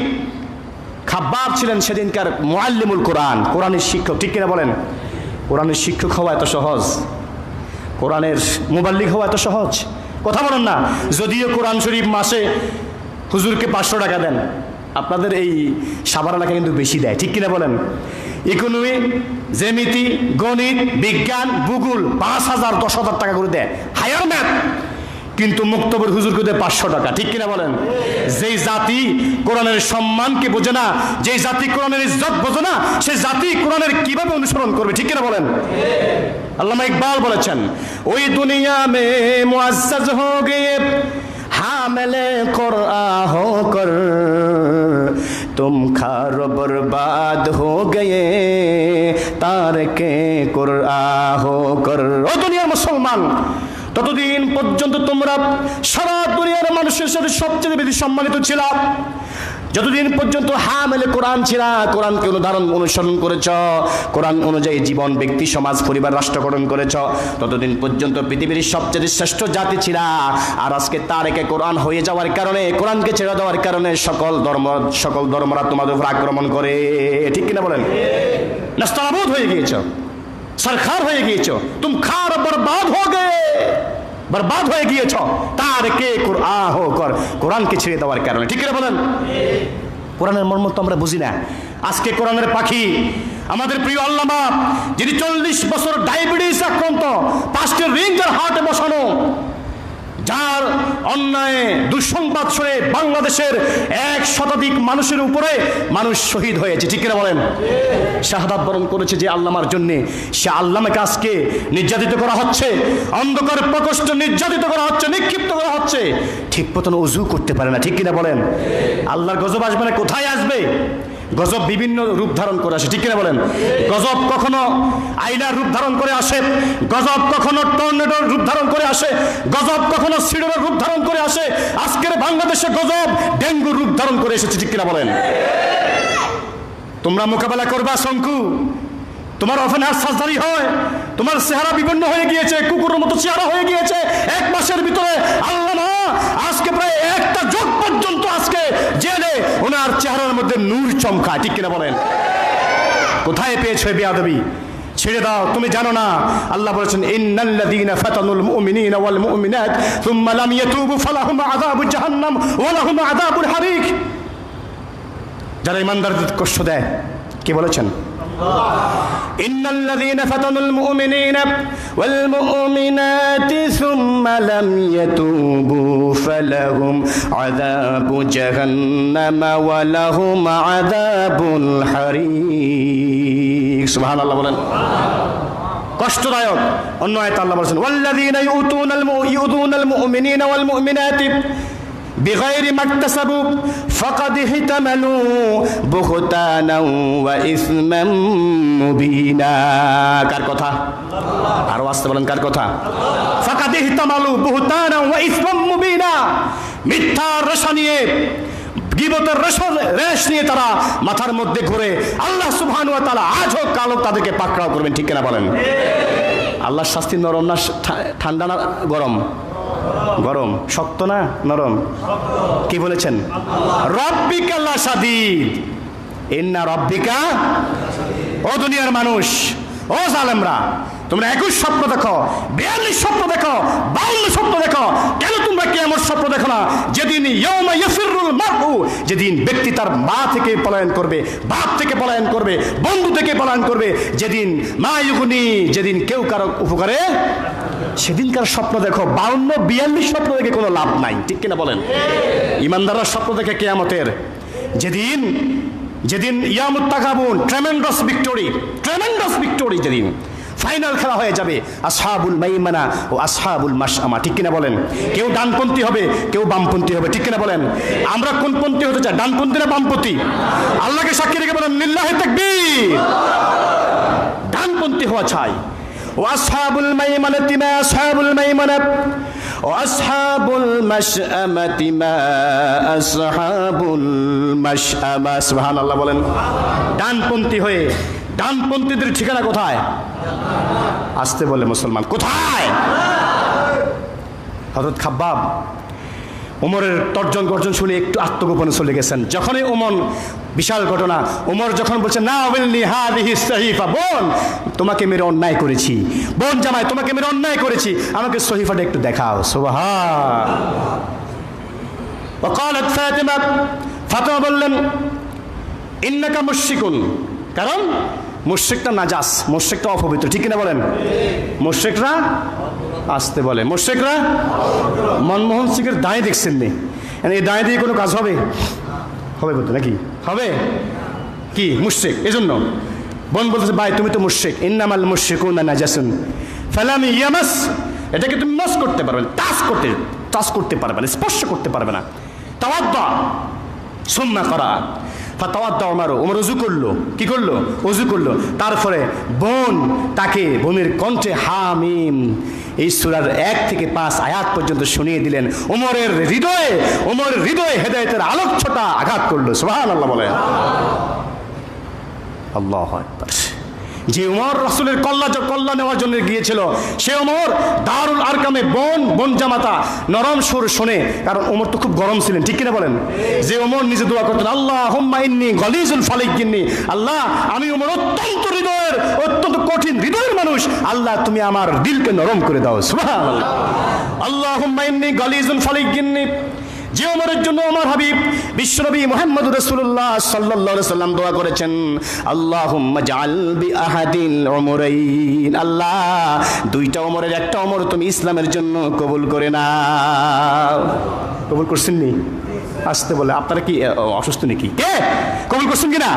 খাব্বাব ছিলেন সেদিনকার মুআল্লিমুল কোরআন, কোরআনের শিক্ষক, ঠিক কিনা বলেন? কোরআনের শিক্ষক হওয়া এত সহজ? কোরআনের মুবাল্লিগ হওয়া এত সহজ? কথা বলেন না। যদিও কোরআন শরীফ মাসে হুজুরকে 500 টাকা দেন, আপনাদের এই সাভার এলাকা কিন্তু বেশি দেয়, ঠিক কিনা বলেন? ইকোনমি, জ্যামিতি, গণিত, বিজ্ঞান, ভূগোল 5,000 10,000 টাকা করে দেয়, হায়ার ম্যাথ। কিন্তু মুক্তবর হুজুরকে দেয় 500 টাকা, ঠিক কিনা বলেন? যেই জাতি কোরআনের সম্মানকে বোঝে না, যেই জাতি কোরআনের ইজ্জত বোঝে না, সেই জাতি কোরআনের কিভাবে অনুসরণ করবে, ঠিক কিনা বলেন? আল্লামা ইকবাল বলেছেন, ওই দুনিয়া মে মুআজ্জাজ হো গয়ে হামেলে কুরআন হো কর, তুম খার বরবাদ হো গয়ে তারকে কুরআন হো কর। ও দুনিয়ার মুসলমান, ততদিন পর্যন্ত তোমরা সারা দুনিয়ার মানুষের সাথে সবচেয়ে বেশি সম্মানিত ছিলা, যতদিন পর্যন্ত হামেলে কোরআন ছিলা, কোরআনকে অনুসরণ করেছ, কোরআন অনুযায়ী জীবন, ব্যক্তি, সমাজ, পরিবার, রাষ্ট্র গঠন করেছ, ততদিন পর্যন্ত পৃথিবীর সবচেয়ে শ্রেষ্ঠ জাতি ছিলা। আর আজকে তারেকে কোরআন হয়ে যাওয়ার কারণে, কোরআনকে ছেড়ে দেওয়ার কারণে সকল ধর্মরা তোমাদের উপর আক্রমণ করে, ঠিক কিনা বলেন? নাস্তানাবুদ হয়ে গিয়েছ, সরকার হয়ে গিয়েছ, তুম খার বরবাদ হো গে, বরবাদ হয়ে গিয়েছ তারকে কুরআন হো কর, কোরআনকে ছেড়ে দেওয়ার কারণে, ঠিক কিনা বলেন? কোরআনের মর্ম তো আমরা বুঝি না। আজকে কোরআনের পাখি আমাদের প্রিয় আল্লামা, যিনি 40 বছর ডায়াবেটিস আক্রান্ত, 5টি রিং যার হার্টে বসানো, যার অন্যায় দুঃসংবাদ শুনে বাংলাদেশের 1 শতাধিক মানুষের উপরে মানুষ শহীদ হয়েছে, ঠিক কিনা বলেন? শাহাদাত বরণ করেছে যে আল্লামার জন্য, সে আল্লামাকে আজকে নির্যাতিত করা হচ্ছে, অন্ধকার প্রকোষ্ঠে নির্যাতিত করা হচ্ছে, নিক্ষিপ্ত করা হচ্ছে, ঠিক মতন ওযু করতে পারে না, ঠিক কিনা বলেন? আল্লাহর গজব আসবে না, কোথায় আসবে? গজব বিভিন্ন রূপ ধারণ করে আসে, ঠিক কিনা বলেন? গজব কখনো আইলার রূপ ধারণ করে আসে, গজব কখনো টর্নেডোর রূপ ধারণ করে আসে, গজব কখনো সিডরের রূপ ধারণ করে আসে। আজকের বাংলাদেশে গজব ডেঙ্গুর রূপ ধারণ করে এসেছে, ঠিক কিনা বলেন? তোমরা মোকাবেলা করবা শঙ্কু, তোমার ওপেন হার্ট সার্জারি হয়, তোমার চেহারা বিভিন্ন হয়ে গিয়েছে, কুকুরের মতো চেহারা হয়ে গিয়েছে, 1 মাসের ভিতরে আল্লাহ না আজকে প্রায় 1টা যুগ পর্যন্ত আজকে জেলে ওনার চেহারার মধ্যে নূর চমকায়, ঠিক কিনা বলেন? কোথায় পেয়েছে বেয়াদবি? ছেড়ে দাও, তুমি জানো না আল্লাহ বলেছেন ইন্নাল্লাযীনা ফাতানুল মুমিনিনা ওয়াল মুমিনাত সুম্মা লাম ইয়াতুবু ফালাহুম আযাবু জাহান্নাম ওয়া লাহুম আযাবুল হারিক। যারা ইমানদারদের কষ্ট দেয়, কে বলেছেন? ইন্নাল্লাযীনা ফাতানুল মুমিনিনা ওয়াল মুমিনাতি সুম্মা লাম ইয়াতুবু ফালাহুম আযাবু জাহান্নাম ওয়া লাহুম আযাবুল হারিক। সুবহানাল্লাহ বলেন। কষ্টদায়ক। অন্য আয়াতে আল্লাহ বলেছেন ওয়াল্লাযীনা ইউযুনাল মুমিনিনা ওয়াল মুমিনাতি বিগাইরি মাকতাসাবু ফাকাদ ইহতামালু বুহতানাও ওয়া ইসমান মুবিনা। কার কথা? আরো আসতে বলেন, কার কথা? ফাকাদ ইহতামালু বুহতানাও ওয়া ইসমান মুবিনা। মিথ্যার রেশা নিয়ে, গীবতের রেশ নিয়ে তারা মাথার মধ্যে ঘুরে। আল্লাহ সুবহানাহু ওয়া তাআলা আজ হোক কাল হোক তাদেরকে পাকড়াও করবেন, ঠিক কিনা বলেন? আল্লাহর শাস্তি নরম না ঠান্ডা না গরম? গরম। শক্ত না নরম? কি বলেছেন? রব্বিকা লাশাদীদ, ইন্না রব্বিকা। ও দুনিয়ার মানুষ, ও জালেমরা, তোমরা 21 স্বপ্ন দেখো, 42 স্বপ্ন দেখো, 52 স্বপ্ন দেখো, কেন তোমরা কিয়ামত স্বপ্ন দেখো না? যেদিন ইয়াউমা ইয়াফিরুল মারউ, যেদিন ব্যক্তি তার মা থেকে পলায়ন করবে, বাপ থেকে পলায়ন করবে, বন্ধু থেকে পলায়ন করবে, যেদিন মা ইউগুনি, যেদিন কেউ কারো উপকারে, সেদিনকার স্বপ্ন দেখো। 52-42 স্বপ্ন দেখে কোনো লাভ নাই, ঠিক কিনা বলেন? ইমানদাররা স্বপ্ন দেখে কিয়ামতের যেদিন, যেদিন ইয়ামুত তাকাবুন, ট্রেমেন্ডাস ভিক্টোরি, যেদিন ফাইনাল খেলা হয়ে যাবে আসহাবুল মাইমানা ও আসহাবুল মাশআমা, ঠিক কিনা বলেন? কেউ ডানপন্থী হবে, কেউ বামপন্থী হবে, ঠিক কিনা বলেন? আমরা কোন পন্থী হতে চাই, ডানপন্থী না বামপন্থী? আল্লাহকে সাক্ষী রেখে বলেন লিল্লাহি তাকবীর। ডানপন্থী হওয়া চাই। ওয়াসহাবুল মাইমানাতি মা আসহাবুল মাইমানা ওয়াসহাবুল মাশআমাতি মা আসহাবুল মাশআমা। সুবহানাল্লাহ বলেন। ডানপন্থী হয়ে, ডানপন্থীদের ঠিকানা কোথায়? আসতে বলে মুসলমান, কোথায়? হযরত খাব্বাব ওমরের তর্জন গর্জন শুনে একটু আত্মগোপনে চলে গেছেন। যখনই ওমর, বিশাল ঘটনা, ওমর যখন বলছেন না ওয়ালনি হাদিহি সহিফা, বোন তোমাকে মেরে অন্যায় করেছি, বোন জামাই তোমাকে মেরে অন্যায় করেছি, আমাকে সহিফাটা একটু দেখাও। সুবহান। ওয়াকালাত ফাতিমা, ফাতিমা বললেন ইন্নাকা মুশরিকুন, কারণ মুশরিকটা নাজাস, মুশরিকটা অপবিত্র, ঠিক কিনা বলেন? মুশরিকরা আসতে বলে, মুশরিকরা। মনমোহন সিংয়ের দাঁড়িয়ে দেখছেন নি? এই দাঁড়িয়ে দিয়ে কোনো কাজ হবে? হবে বলতে নাকি হবে? কি মুশরিক? এজন্য বোন বলতেছে ভাই তুমি তো মুশরিক, ইন্নামাল মুশরিকুনা নাজাসুন ফালাম ইয়ামাস, এটাকে তুমি মাস করতে পারবে না, টাচ করতে পারবে না, স্পর্শ করতে পারবে না। তাওয়াদ্দা সুম্মা করা, ফাতাওয়াদ্দা ওমর ওযু করলো, কি করলো? ওযু করলো। তারপরে বোন তাকে, বোনের কণ্ঠে হামিম এই সূরার 1 থেকে 5 আয়াত পর্যন্ত শুনিয়ে দিলেন। ওমরের হৃদয়ে হেদায়েতের আলোকছটা আঘাত করলো। সুবহানাল্লাহ বলেন। আল্লাহু আকবার। যে ওমর রাসূলের কল্লা নেওয়ার জন্য গিয়েছিল, সে ওমর দারুল আরকামে বোন জামাতা নরম সুর শুনে, কারণ ওমর তো খুব গরম ছিলেন, ঠিক কিনা বলেন? যে ওমর নিজে দোয়া করতেন আল্লাহুম্মা ইন্নী গলিজুল ফালিকিন্নি, আল্লাহ আমি ওমর অত্যন্ত কঠিন হৃদয়ের মানুষ, আল্লাহ তুমি আমার দিলকে নরম করে দাও। সুবহানাল্লাহ। আল্লাহুম্মা ইন্নী গলিজুল ফালিকিন্নি, যে ওমরের জন্য আমার হাবিব বিশ্বনবী মুহাম্মদুর রাসূলুল্লাহ সাল্লাল্লাহু আলাইহি সাল্লাম দোয়া করেছেন আল্লাহুম্মা জাআল বি আহাদিল উমরাইন, আল্লাহ 2টা ওমরের একটা ওমর তুমি ইসলামের জন্য কবুল করে নাও। কবুল করছেন নি? আসতে বলে। আপনারা কি অসুস্থ নাকি? কে কবুল করছেন কিনা?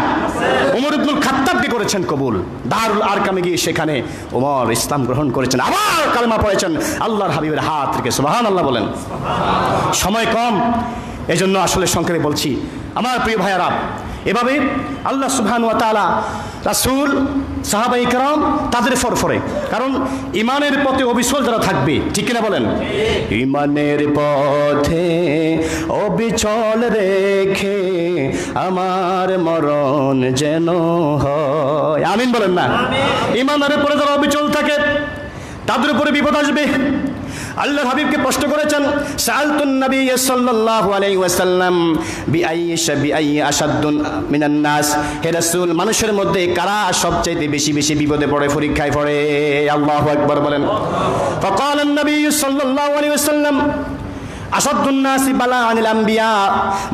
ওমর ইবনুল খাত্তাবকে করেছেন কবুল। দারুল আরকামে গিয়ে সেখানে ওমর ইসলাম গ্রহণ করেছেন, আবার কালেমা পড়েছেন আল্লাহর হাবিবের হাত থেকে। সুবহানাল্লাহ বলেন। সময় কম, এজন্য আসলে সংক্ষেপে বলছি। আমার প্রিয় ভাইয়ারা, এভাবে আল্লাহ সুবহানাহু ওয়া তাআলা রাসূল সাহাবায়ে কেরাম তাদের ফরফরে, কারণ ইমানের পথে অবিচল যারা থাকবে, ঠিক কিনা বলেন? ইমানের পথে অবিচল রেখে আমার মরণ যেন হয়, আমিন বলেন না? ইমানের পরে যারা অবিচল থাকে তাদের উপরে বিপদ আসবে। আল্লাহর হাবিবকে প্রশ্ন করেছেন, সাআলতুন নবী সাল্লাল্লাহু আলাইহি ওয়াসাল্লাম বিআইয়ি আশাদ্দুন মিনান নাস, হে রাসূল মানুষের মধ্যে কারা সবচাইতে বেশি বেশি বিপদে পড়ে, পরীক্ষায় পড়ে? আল্লাহু আকবার বলেন। ফাকাল নবী সাল্লাল্লাহু আলাইহি ওয়াসাল্লাম আসাদুন নাসি বালাআনিল আম্বিয়া,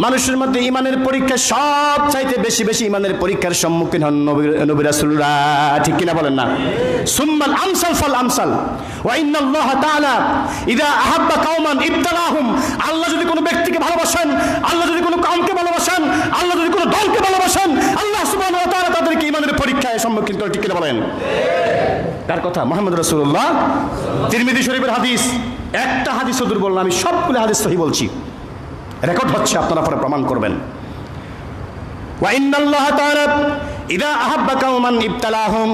মানুষের মধ্যে ইমানের পরীক্ষা সবচাইতে বেশি বেশি ইমানের পরীক্ষার সম্মুখীন হন নবী রাসূলরা, ঠিক কিনা বলেন না? সুম্মাল আমসাল ফাল আমসাল ওয়া ইন্নাল্লাহ তাআলা ইযা আহাব্বা কওমান ইবতালাহুম, আল্লাহ যদি কোনো ব্যক্তিকে ভালোবাসেন, আল্লাহ যদি কোনো কওমকে ভালোবাসেন, আল্লাহ যদি কোনো দলকে ভালোবাসেন, আল্লাহ সুবহানাহু ওয়া তাআলা তাদেরকে ইমানের পরীক্ষায় সম্মুখীন করে, ঠিক কিনা বলেন? কার কথা? মুহাম্মদ রাসূলুল্লাহ। তিরমিজি শরীফের হাদিস, একটা হাদিসও দুর্বল না, আমি সবগুলো হাদিস সহিহ বলছি, রেকর্ড হচ্ছে, আপনারা পরে প্রমাণ করবেন। ওয়া ইন্নাল্লাহ তাআলা ইযা আহাব্বা কওমান ইবতালাহুম,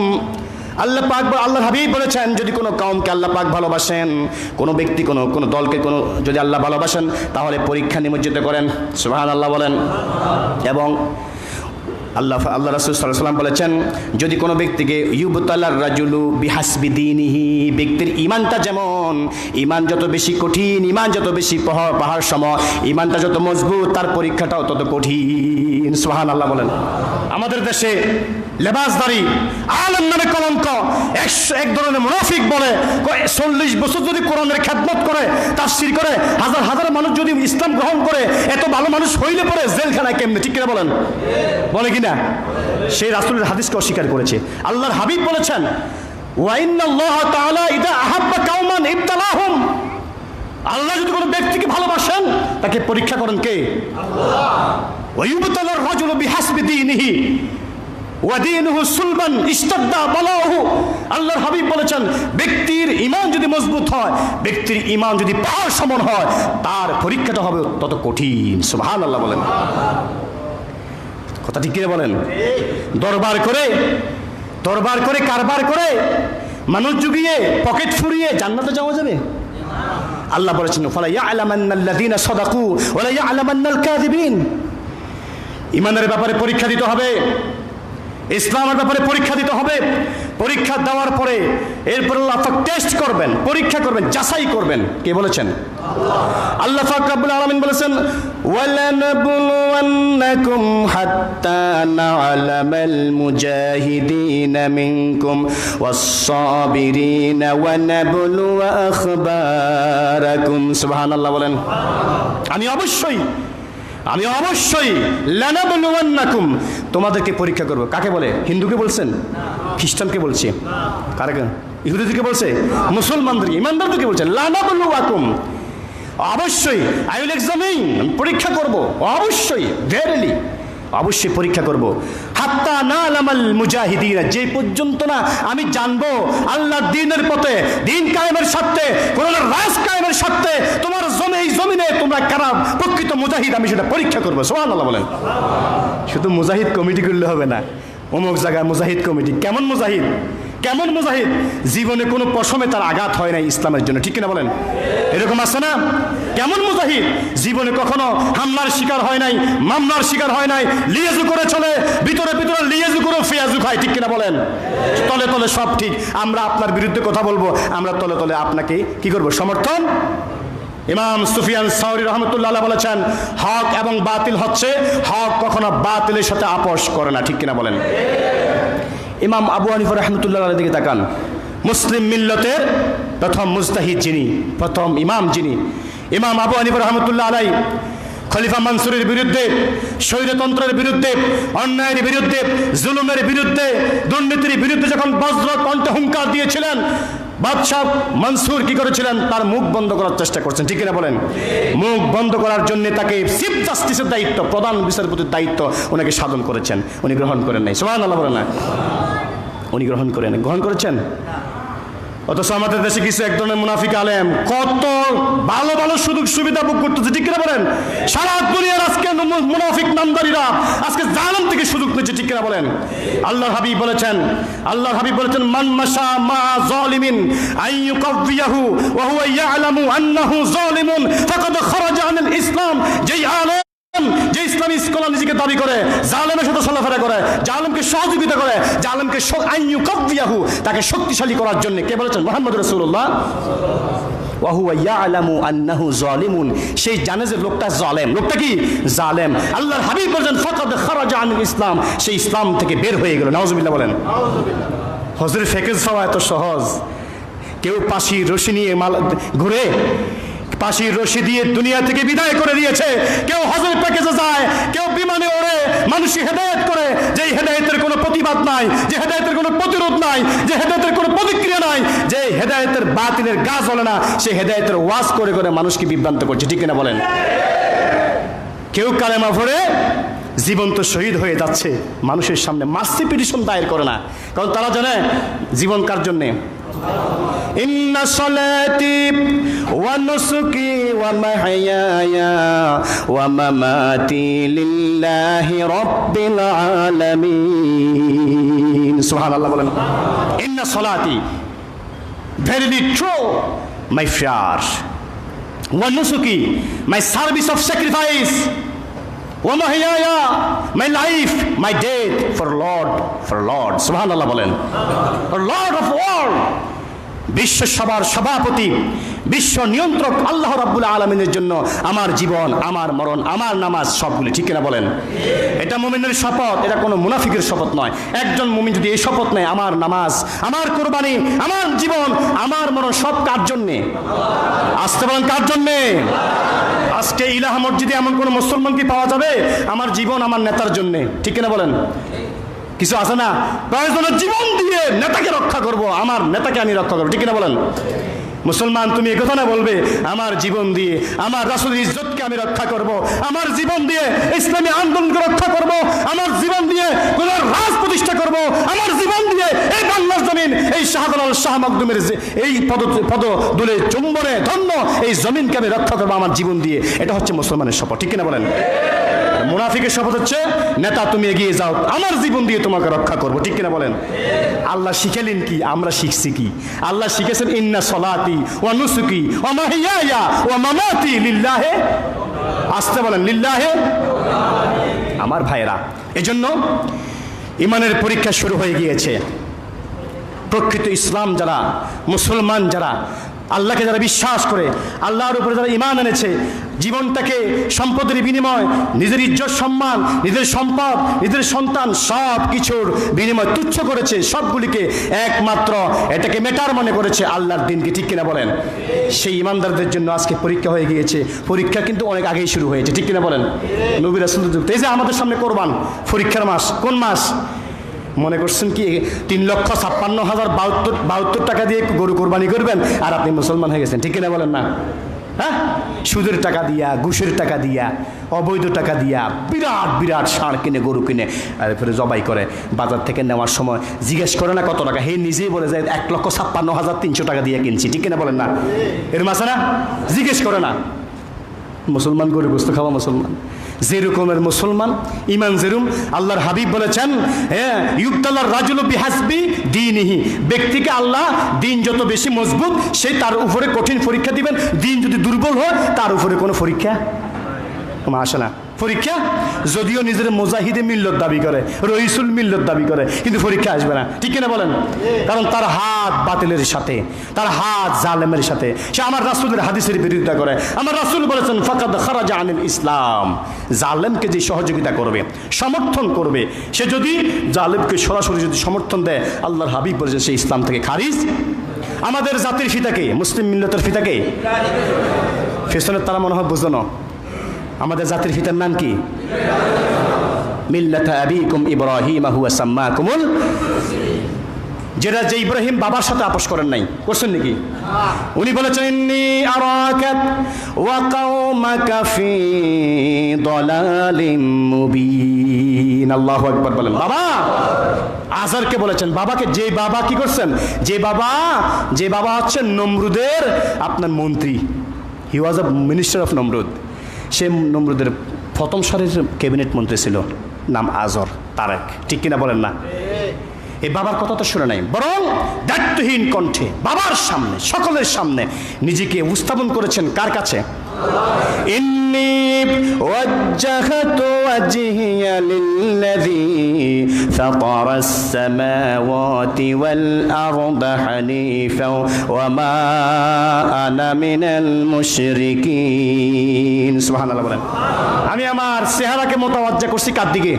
আল্লাহ পাক আল্লাহর হাবিব বলেছেন যদি কোনো কওমকে আল্লাহ পাক ভালোবাসেন, কোনো ব্যক্তি কোনো দলকে যদি আল্লাহ ভালোবাসেন তাহলে পরীক্ষা নিমজ্জিত করেন, সুবহানাল্লাহ বলেন। এবং আল্লাহ রাসূল সাল্লাল্লাহু আলাইহি ওয়াসাল্লাম বলেছেন যদি কোনো ব্যক্তিকে ইউবতালার রাজুলু বিহাসবি দীনিহি, ব্যক্তির ইমানটা যেমন, ইমান যত বেশি কঠিন, ইমান যত বেশি পাহাড় সম, ইমানটা যত মজবুত তার পরীক্ষাটাও তত কঠিন, সুবহানাল্লাহ বলেন। আমাদের দেশে লেবাসদারি আলেম নামে কলঙ্ক, এক ধরনের মুনাফিক বলে 40 বছর যদি কোরআনের খেদমত করে, তাফসীর করে, হাজার হাজার মানুষ যদি ইসলাম গ্রহণ করে, এত ভালো মানুষ হইলে পরে জেলখানায় কেমনে, ঠিক কিনা বলেন? বলে কিনা? সেই রাসূলের হাদিসকে অস্বীকার করেছে। আল্লাহর হাবিব বলেছেন ওয়া ইন্নাল্লাহ তাআলা ইযা আহাব্বা কওমান ইবতালাহুম, আল্লাহ যদি কোনো ব্যক্তিকে ভালোবাসেন তাকে পরীক্ষা করেন কে? আল্লাহ। ওয়া ইউবতালার রাজুলু বিহাসবি দীনিহি ওয়া দীনুহু সুলবান ইশতাদ্দা বালাহু, আল্লাহর হাবিব বলেছেন ব্যক্তির ঈমান যদি মজবুত হয়, ব্যক্তির ঈমান যদি পাহাড় সমান হয়, তার পরীক্ষাটা হবে তত কঠিন, সুবহানাল্লাহ বলেন। কথা ঠিক কিনা বলেন? দরবার করে কারবার করে মানুষ জুগিয়ে পকেট ফুরিয়ে জান্নাতে যাওয়া যাবে? আল্লাহ বলেছেন ফালা ইয়ালামান্নাল্লাযীনা সাদাকু ওয়া লা ইয়ালামান্নাল কাযিবিন, ঈমানের ব্যাপারে পরীক্ষা দিতে হবে, ইসলামের ব্যাপারে পরীক্ষা দিতে হবে। পরীক্ষা দেওয়ার পরে এরপর আল্লাহ পাক টেস্ট করবেন, পরীক্ষা করবেন, যাচাই করবেন। কে বলেছেন? আল্লাহ পাক রব্বুল আলামিন বলেছেন ওয়ালানাবলুওয়ান্নাকুম হাত্তা না'লামাল মুজাহিদিনা মিনকুম ওয়াস-সাবিরিনা ওয়া নাবলুয়া আখবারাকুম, সুবহানাল্লাহ বলেন। আমি অবশ্যই লানাবলুওয়ান্নাকুম, তোমাদেরকে পরীক্ষা করব। কাকে বলে? হিন্দুকে বলছেন? খ্রিস্টানকে বলছে? কাকে? ইহুদিদেরকে বলছে? মুসলমানদেরকে, ইমানদারদেরকে বলছে লানাবলুওয়াকুম, অবশ্যই আই উইল এক্সামিন, পরীক্ষা করব, অবশ্যই, ভেরিলি অবশ্যই পরীক্ষা করব। হাত্তা না'লামাল মুজাহিদিনা, যে পর্যন্ত না আমি জানবো আল্লাহর দ্বীনের পথে, দ্বীন কায়েমের স্বার্থে, কোরআনের রাজ কায়েমের স্বার্থে তোমার জমিনে তোমরা কারা প্রকৃত মুজাহিদ, আমি সেটা পরীক্ষা করবো, সুবহানাল্লাহ বলেন। শুধু মুজাহিদ কমিটি করলে হবে না, অমুক জায়গায় মুজাহিদ কমিটি, কেমন মুজাহিদ? জীবনে কোনো পশমে তার আঘাত হয় নাই ইসলামের জন্য, ঠিক কিনা বলেন? এরকম আছে না? কেমন মুজাহিদ? জীবনে কখনো হামলার শিকার হয় নাই, মামলার শিকার হয় নাই, লিয়াজু করে চলে, ভিতরে লিয়াজু করে ফিয়াজু খায়, ঠিক কিনা বলেন? তলে তলে সব ঠিক, আমরা আপনার বিরুদ্ধে কথা বলবো, আমরা তলে তলে আপনাকে কি করব? সমর্থন। ইমাম সুফিয়ান সাউরি রহমতুল্লাহ আলাইহি বলেছেন হক এবং বাতিল হচ্ছে, হক কখনো বাতিলের সাথে আপোষ করে না, ঠিক কিনা বলেন? ইমাম আবু হানিফা রাহমাতুল্লাহ আলাইহির দিকে তাকান, মুসলিম মিল্লতের প্রথম মুজতাহিদ যিনি, প্রথম ইমাম যিনি, ইমাম আবু হানিফা রাহমাতুল্লাহ আলাইহি খলিফা মনসুরের বিরুদ্ধে, স্বৈরতন্ত্রের বিরুদ্ধে, অন্যায়ের বিরুদ্ধে, জুলুমের বিরুদ্ধে, দুর্নীতির বিরুদ্ধে যখন বজ্র কণ্ঠে হুঙ্কার দিয়েছিলেন, বাদশাহ মনসুর কি করেছিলেন? তার মুখ বন্ধ করার চেষ্টা করছেন, ঠিক কিনা বলেন? মুখ বন্ধ করার জন্য তাকে চিফ জাস্টিসের দায়িত্ব, প্রধান বিচারপতির দায়িত্ব ওনাকে সাধন করেছেন, উনি গ্রহণ করেন নাই, সুবহানাল্লাহ বলেন না? উনি গ্রহণ করেছেন? অথচ আমাদের দেশে কিছু এক ধরনের মুনাফিক আলেম কত ভালো ভালো সুযোগ সুবিধা ভোগ করতেছে, ঠিক কিনা বলেন? সারা দুনিয়ার আজকে মুনাফিক নামদারিরা আজকে জালেম থেকে সুযোগ নিচ্ছে, ঠিক কিনা বলেন? আল্লাহর হাবিব বলেছেন মান মাশা মা যালিমিন আইয়ুকাবিয়াহু ওয়া হুয়া ইয়ালামু আন্নাহু যালিমুন ফাকাদ খারাজা আনিল ইসলাম। যেই আলেম, যে ইসলামী স্কলার নিজেকে দাবি করে, জালেমের সাথে চলাফেরা করে, জালেমকে সহযোগিতা করে, জালেমকে আইয়ুকাবিয়াহু তাকে শক্তিশালী করার জন্য কে বলেছেন? মুহাম্মদ রাসূলুল্লাহ। ওয়া হুয়া ইয়ালামু আন্নাহু যালিমুন, সেই জানে যে লোকটা জালেম। লোকটা কি? জালেম। আল্লাহর হাবিব বলেন ফাকাদ খারাজা আনিল ইসলাম, সেই ইসলাম থেকে বের হয়ে গেল। নাউজুবিল্লাহ বলেন। হজের ফেকেজ পাওয়া এত সহজ? কেউ পাশির রশি নিয়ে ঘুরে, পাশির রশি দিয়ে দুনিয়া থেকে বিদায় করে দিয়েছে। কেউ হজের প্যাকেজে যায়, কেউ বিমানে ওড়ে, মানুষকে হেদায়েত করে, যে হেদায়েতের কোনো প্রতিবাদ নাই, যে হেদায়েতের কোনো প্রতিরোধ নাই, যে হেদায়েতের কোনো প্রতিক্রিয়া নাই, যে হেদায়েতের বাতিলের গা জ্বলে না, সে হেদায়েতের ওয়াজ করে করে মানুষকে বিভ্রান্ত করছে, ঠিক কিনা বলেন? কেউ কালেমা পড়ে জীবন্ত শহীদ হয়ে যাচ্ছে, মানুষের সামনে মাসি পিটিশন দায়ের করে না, কারণ তারা জানে জীবন কার জন্যে। ইন্না সলাতি ওয়া নুসুকি ওয়া মাহইয়ায়া ওয়া মামাতি লিল্লাহি রাব্বিল আলামিন। সুবহানাল্লাহ বলেন। ইন্না সলাতি, verily true my prayer, ওয়া নুসুকি my service of sacrifice, ওয়া মাহইয়ায়া my life, my death for Lord। সুবহানাল্লাহ বলেন। for Lord of all, বিশ্ব সবার সভাপতি, বিশ্ব নিয়ন্ত্রক আল্লাহ রাব্বুল আলামিনের জন্য আমার জীবন, আমার মরণ, আমার নামাজ সবগুলি, ঠিক কিনা বলেন? এটা মুমিনের শপথ, এটা কোনো মুনাফিকের শপথ নয়। একজন মুমিন যদি এই শপথ নেয়, আমার নামাজ, আমার কুরবানি, আমার জীবন, আমার মরণ সব কার জন্যে? আসতে বলেন কার জন্যে? আজকে ইলাহা মসজিদে এমন কোনো মুসলমান কি পাওয়া যাবে আমার জীবন আমার নেতার জন্যে, ঠিক কিনা বলেন? কিছু আছে না, প্রয়োজনে জীবন দিয়ে নেতাকে রক্ষা করব, আমার নেতাকে আমি রক্ষা করবো, ঠিক কিনা বলেন? মুসলমান তুমি এই কথা না বলবে, আমার জীবন দিয়ে আমার রাসূলের ইজ্জতকে আমি রক্ষা করব, আমার জীবন দিয়ে ইসলামী আন্দোলনকে রক্ষা করব, আমার জীবন দিয়ে কোরআন রাজ প্রতিষ্ঠা করব, আমার জীবন দিয়ে এই বাংলার জমিন, এই শাহজালাল শাহ মাকদুমের এই পদ দুলে চুম্বনে ধন্য এই জমিনকে আমি রক্ষা করবো আমার জীবন দিয়ে। এটা হচ্ছে মুসলমানের শপথ, ঠিক কিনা বলেন? মুনাফিকের শপথ হচ্ছে নেতা তুমি এগিয়ে যাও, আমার জীবন দিয়ে তোমাকে রক্ষা করবো, ঠিক কিনা বলেন? আল্লাহ শিখালেন কি, আমরা শিখছি কি? আল্লাহ শিখেছেন ইন্না সলাতি ওয়া নুসুকি ওয়া মাহইয়ায়া ওয়া মামাতি লিল্লাহি, আসতে বলেন লিল্লাহি। আমার ভাইরা, এজন্য ইমানের পরীক্ষা শুরু হয়ে গিয়েছে। প্রকৃত ইসলাম যারা, মুসলমান যারা, আল্লাহকে যারা বিশ্বাস করে, আল্লাহর উপরে যারা ঈমান এনেছে, জীবনটাকে সম্পদের বিনিময়, নিজের ইজ্জত সম্মান, নিজের সম্পদ, নিজের সন্তান সব কিছুর বিনিময় তুচ্ছ করেছে, সবগুলিকে একমাত্র এটাকে মেটার মনে করেছে আল্লাহর দিনকে, ঠিক কিনা বলেন? সেই ঈমানদারদের জন্য আজকে পরীক্ষা হয়ে গিয়েছে। পরীক্ষা কিন্তু অনেক আগেই শুরু হয়েছে, ঠিক কিনা বলেন? নবী রাসূলুল্লাহ যুক্ত, এই যে আমাদের সামনে কোরবান, পরীক্ষার মাস। কোন মাস? মনে করছেন কি 3,56,072 টাকা দিয়ে গরু কোরবানি করবেন আর আপনি মুসলমান হয়ে গেছেন, ঠিক কিনা বলেন না? হ্যাঁ, সুদের টাকা দিয়া, ঘুষের টাকা দিয়া, অবৈধ টাকা দিয়া বিরাট বিরাট ষাঁড় কিনে, গরু কিনে, আর ফের জবাই করে বাজার থেকে নেওয়ার সময় জিজ্ঞেস করে না কত টাকা, হে নিজেই বলে যায় 1,56,300 টাকা দিয়ে কিনছি, ঠিক কিনা বলেন না? এর মাসে না জিজ্ঞেস করে না। মুসলমান গরু গোস্ত খাওয়া মুসলমান, যেরকমের মুসলমান ঈমান যেরকম, আল্লাহর হাবিব বলেছেন, হ্যাঁ, ইউবতালার রাজুলু বিহাসবি দীনিহি, ব্যক্তিকে আল্লাহ দিন যত বেশি মজবুত সে তার উপরে কঠিন পরীক্ষা দিবেন, দিন যদি দুর্বল হয় তার উপরে কোনো পরীক্ষা আসে না। পরীক্ষা যদিও নিজের মুজাহিদে মিল্লত দাবি করে, রইসুল মিল্লত দাবি করে, কিন্তু পরীক্ষা আসবে না, ঠিক কিনা বলেন? কারণ তার হাত বাতিলের সাথে, তার হাত জালেমের সাথে, সে আমার রাসূলের হাদিসের বিরোধিতা করে। আমার রাসূল বলেছেন ফাকাদ খারাজা আনিল ইসলাম, জালেমকে যে সহযোগিতা করবে, সমর্থন করবে, সে যদি জালেমকে সরাসরি যদি সমর্থন দেয়, আল্লাহর হাবিব বলেছেন সে ইসলাম থেকে খারিজ। আমাদের জাতির ফিতাকে, মুসলিম মিল্লতের ফিতাকে, ফেসনের তারা মনে হয় বুঝো না, আমাদের জাতির ফিতার নাম কি? মিল্লাতা আবিকুম ইব্রাহিম হুয়া সাম্মাকুমুল, যেটা যে ইব্রাহিম বাবার সাথে আপোষ করেন নাই, করছেন নাকি? উনি বলেছেন ইন্নী আরাকা আয়াত ওয়া কাওমাকা ফি দালালিম মুবিন। আল্লাহু আকবার বলেন। বাবা আজারকে বলেছেন, বাবাকে, যে বাবা কি করছেন, যে বাবা হচ্ছেন নমরুদের আপনার মন্ত্রী, হি ওয়াজ আ মিনিস্টার অফ নমরুদ। সে নমরুদের প্রথম সারির ক্যাবিনেট মন্ত্রী ছিল, নাম আজর তারেক, ঠিক কিনা বলেন না? এই বাবার কথা তো শুনে নাই, বরং দায়িত্বহীন কণ্ঠে বাবার সামনে, সকলের সামনে নিজেকে উপস্থাপন করেছেন কার কাছে? ইন্নী ওয়াজ্জাহতু ওয়াজহিয়া লিল্লাযী ফাতারাস সামাওয়াতি ওয়াল আরদা হানিফা ওয়া মা আনা মিনাল মুশরিকিন। সুবহানাল্লাহ বলেন। আমি আমার চেহারাকে মোতাওয়াজ্জা করছি কার দিকে?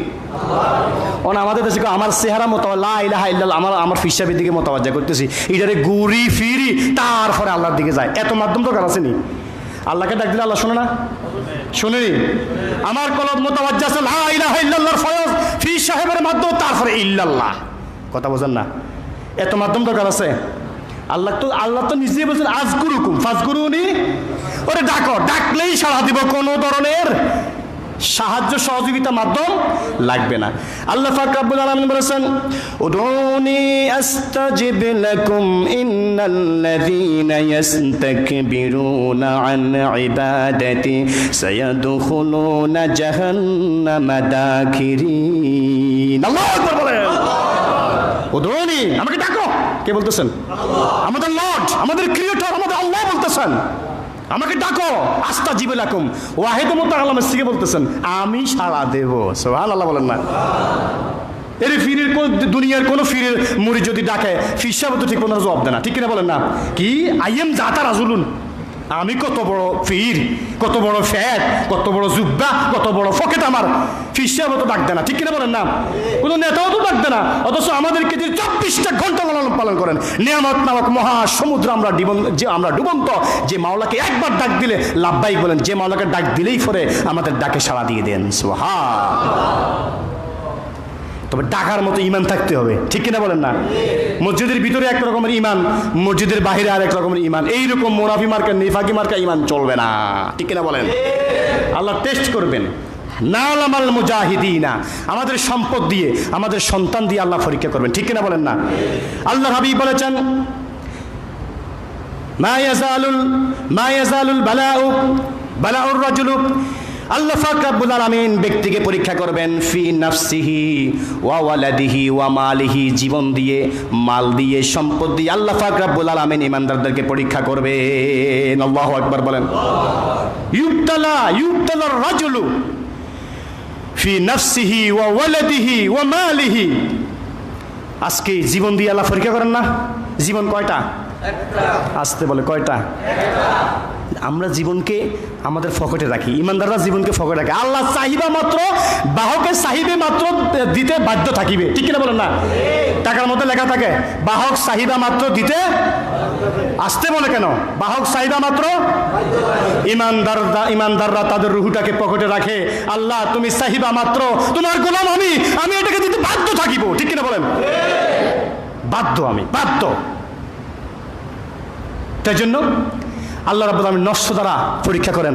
আমাদের দেশে আমার চেহারা লা ইলাহা ইল্লাল্লাহ, আমার ফিসাবের দিকে মোতাওয়াজ্জা করতেছি, এটারে ঘুরি ফিরি তারপরে আল্লাহর দিকে যায়। এত মাধ্যম তো কার আসেনি? আল্লাহকে ডাক দিলে আল্লাহ শোনে না? শোনেনি? আমার কলব মোতাওয়াজ্জা আছে লা ইলাহা ইল্লাল্লাহর ফয়জ ফি সাহেবের মাধ্যমে, তারপরে ইল্লাল্লাহ। কথা বোঝেন না? এত মাধ্যম দরকার আছে? আল্লাহ তো নিজেই বলছেন আযকুরুকুম ফাযকুরুনি। ওরে ডাকো, ডাকলেই সাড়া দিব, কোনো ধরনের সাহায্য সহযোগিতা মাধ্যম লাগবে না। আল্লাহ পাক রব্বুল আলামিন বলেছেন উদউনি আস্তাজিব লাকুম ইন্নাল্লাযীনা ইস্তাকবিরুনা আন ইবাদাতি সায়াদখুলুনা জাহান্নামা দাখিরিন। আল্লাহু আকবার বলেন। উদউনি, আমাকে ডাকো। কে বলতেছেন? আমাদের লর্ড, আমাদের ক্রিয়েটর, আমাদের আল্লাহ বলতেছেন আমাকে ডাকো। আস্তাজিব লাকুম, ওয়াহিদ মুতাআল্লামের থেকে বলতেছেন আমি সাড়া দেব। সুবহানাল্লাহ বলেন না? এর ফিরের কোন দুনিয়ার কোন ফিরের মুড়ি যদি ডাকে, ফিসাব তো ঠিক মতো জবাব দেয় না, ঠিক কিনা বলেন না? কি আইএম জাতা রাজুলুন, আমি কত বড় ফির, কত বড় ফ্যাট, কত বড় জুব্বা, কত বড় ফকেট, আমার ফিসাব তো ডাক দেয় না, ঠিক কিনা বলেন না? কোনো নেতাও তো ডাক দেয় না, অথচ আমাদেরকে যে 24টা ঘন্টা লালন পালন করেন, নিয়ামত নামক মহা সমুদ্র আমরা ডুবন্ত, যে মাওলাকে একবার ডাক দিলে লাব্বাইক বলেন, যে মাওলাকে ডাক দিলেই পরে আমাদের ডাকে সাড়া দিয়ে দেন। সুবহান। তবে ডাকার মতো ইমান থাকতে হবে, ঠিক কিনা বলেন না? মসজিদের ভিতরে এক রকমের ইমান, মসজিদের বাইরে আরেক রকমের ইমান। এইরকম মুনাফি মার্কা, নিফাকি মার্কা ইমান চলবে না, ঠিক কিনা বলেন? আল্লাহ টেস্ট করবেন। নালামাল মুজাহিদিনা, আমাদের সম্পদ দিয়ে, আমাদের সন্তান দিয়ে আল্লাহ পরীক্ষা করবেন, ঠিক কিনা বলেন না? আল্লাহ হাবিব বলেছেন মা ইয়াজালুল বালাউর রাজুলু, আল্লাহ পাক রব্বুল আলামিন ব্যক্তিকে পরীক্ষা করবেন ফি নাফসিহি ওয়া ওয়ালাদিহি ওয়া মালিহি, জীবন দিয়ে, মাল দিয়ে, সম্পদ দিয়ে আল্লাহ পাক রব্বুল আলামিন ইমানদারদেরকে পরীক্ষা করবেন। আল্লাহু আকবার বলেন। ইউবতালার রাজুলু ফি নাফসিহি ওয়া ওয়ালাদিহি ওয়া মালিহি। আজকে জীবন দিয়ে আল্লাহ পরীক্ষা করেন না? জীবন কয়টা? একটা। আসতে বলে কয়টা? একটা। আমরা জীবনকে আমাদের ফকটে রাখি, ইমানদাররা জীবনকে ফকটে রাখে। আল্লাহ চাহিবা মাত্র, বাহকের চাহিদা মাত্র দিতে বাধ্য থাকিবে, ঠিক কিনা বলেন না? টাকার মধ্যে লেখা থাকে বাহক চাহিদা মাত্র দিতে, আসতে বলে কেন? বাহক চাহিদা মাত্র। ইমানদাররা তাদের রুহুটাকে পকেটে রাখে, আল্লাহ তুমি চাহিদা মাত্র, তোমার গোলাম আমি এটাকে দিতে বাধ্য থাকিব, ঠিক কিনা বলেন? বাধ্য, আমি বাধ্য। তাই জন্য আল্লাহ রাব্বুল আলামিন নফস দ্বারা পরীক্ষা করেন,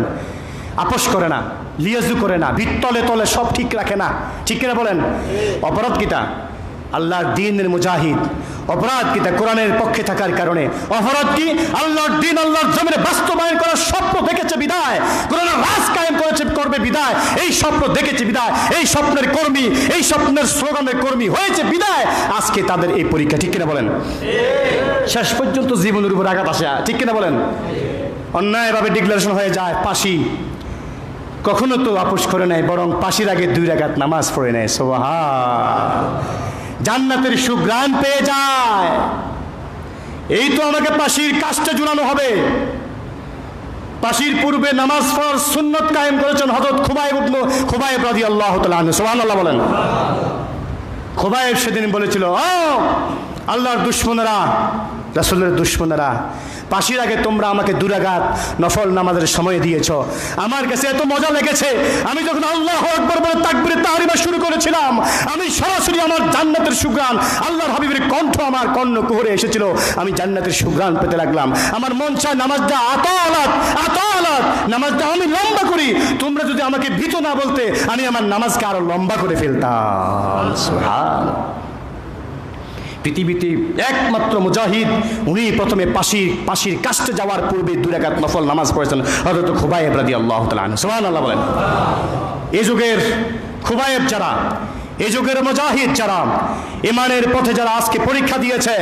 আপোষ করে না, লিয়াজু করে না, ভিতলে তলে সব ঠিক রাখে না, ঠিক কিনা বলেন? অপরাধ কিটা? আল্লাহর দ্বীনের মুজাহিদ। অপরাধ কিটা? কোরআনের পক্ষে থাকার কারণে। অপরাধ কি? আল্লাহর দ্বীন, আল্লাহর জমিনে বাস্তবায়ন করার স্বপ্ন দেখেছে বিদায়, কোরআনের রাজ কায়েম করবে বিদায়, এই স্বপ্ন দেখেছে বিদায়, এই স্বপ্নের কর্মী, এই স্বপ্নের স্লোগানের কর্মী হয়েছে বিদায়, আজকে তাদের এই পরীক্ষা, ঠিক কিনা বলেন? শেষ পর্যন্ত জীবনের উপর আঘাত আসে, ঠিক কিনা বলেন? অন্যায়ভাবে ডিক্লারেশন হয়ে যায় ফাঁসি, কখনো তো আপোষ করে নেয়, বরং ফাঁসির আগে 2 রাকাত নামাজ পড়ে নেয়। সুবহান। জান্নাতের সুঘ্রাণ পেয়ে যায়। এই তো আমাকে ফাঁসির কাস্টে ঝুলানো হবে। ফাঁসির পূর্বে নামাজ পড়ার সুন্নত কায়েম করেছেন হযরত খুবাইব রাদিয়াল্লাহু তাআলা আনহু। সুবহানাল্লাহ বলেন। খুবাইব সেদিন বলেছিল, ও আল্লাহর দুশমনেরা, রাসূলের দুশমনেরা, ফাঁসির আগে তোমরা আমাকে 2 রাকাত নফল নামাজের সময় দিয়েছ। আমার কাছে এত মজা লেগেছে, আমি যখন আল্লাহু আকবার বলে তাকবীরে তাহরিমা শুরু করেছিলাম, আমি সরাসরি আমার জান্নাতের সুঘ্রাণ, আল্লাহর হাবিবের কণ্ঠ আমার কর্ণকুহরে এসেছিল, আমি জান্নাতের সুঘ্রাণ পেতে লাগলাম। আমার মন চায় নামাজটা আতালাত রাকাত নামাজটা আমি লম্বা করি, তোমরা যদি আমাকে ভীত না বলতে আমি আমার নামাজকে আরো লম্বা করে ফেলতাম। সুবহানাল্লাহ। পৃথিবীতে একমাত্র মুজাহিদ উনি প্রথমে পাশির কাছে যাওয়ার পূর্বে 2 রাকাত নফল নামাজ পড়েছেন, হযরত খুবাইব রাদিয়াল্লাহু তাআলা আনহু। সুবহানাল্লাহ বলেন। এই যুগের খুবাইব যারা, এই যুগের মুজাহিদ যারা, ইমানের পথে যারা আজকে পরীক্ষা দিয়েছে,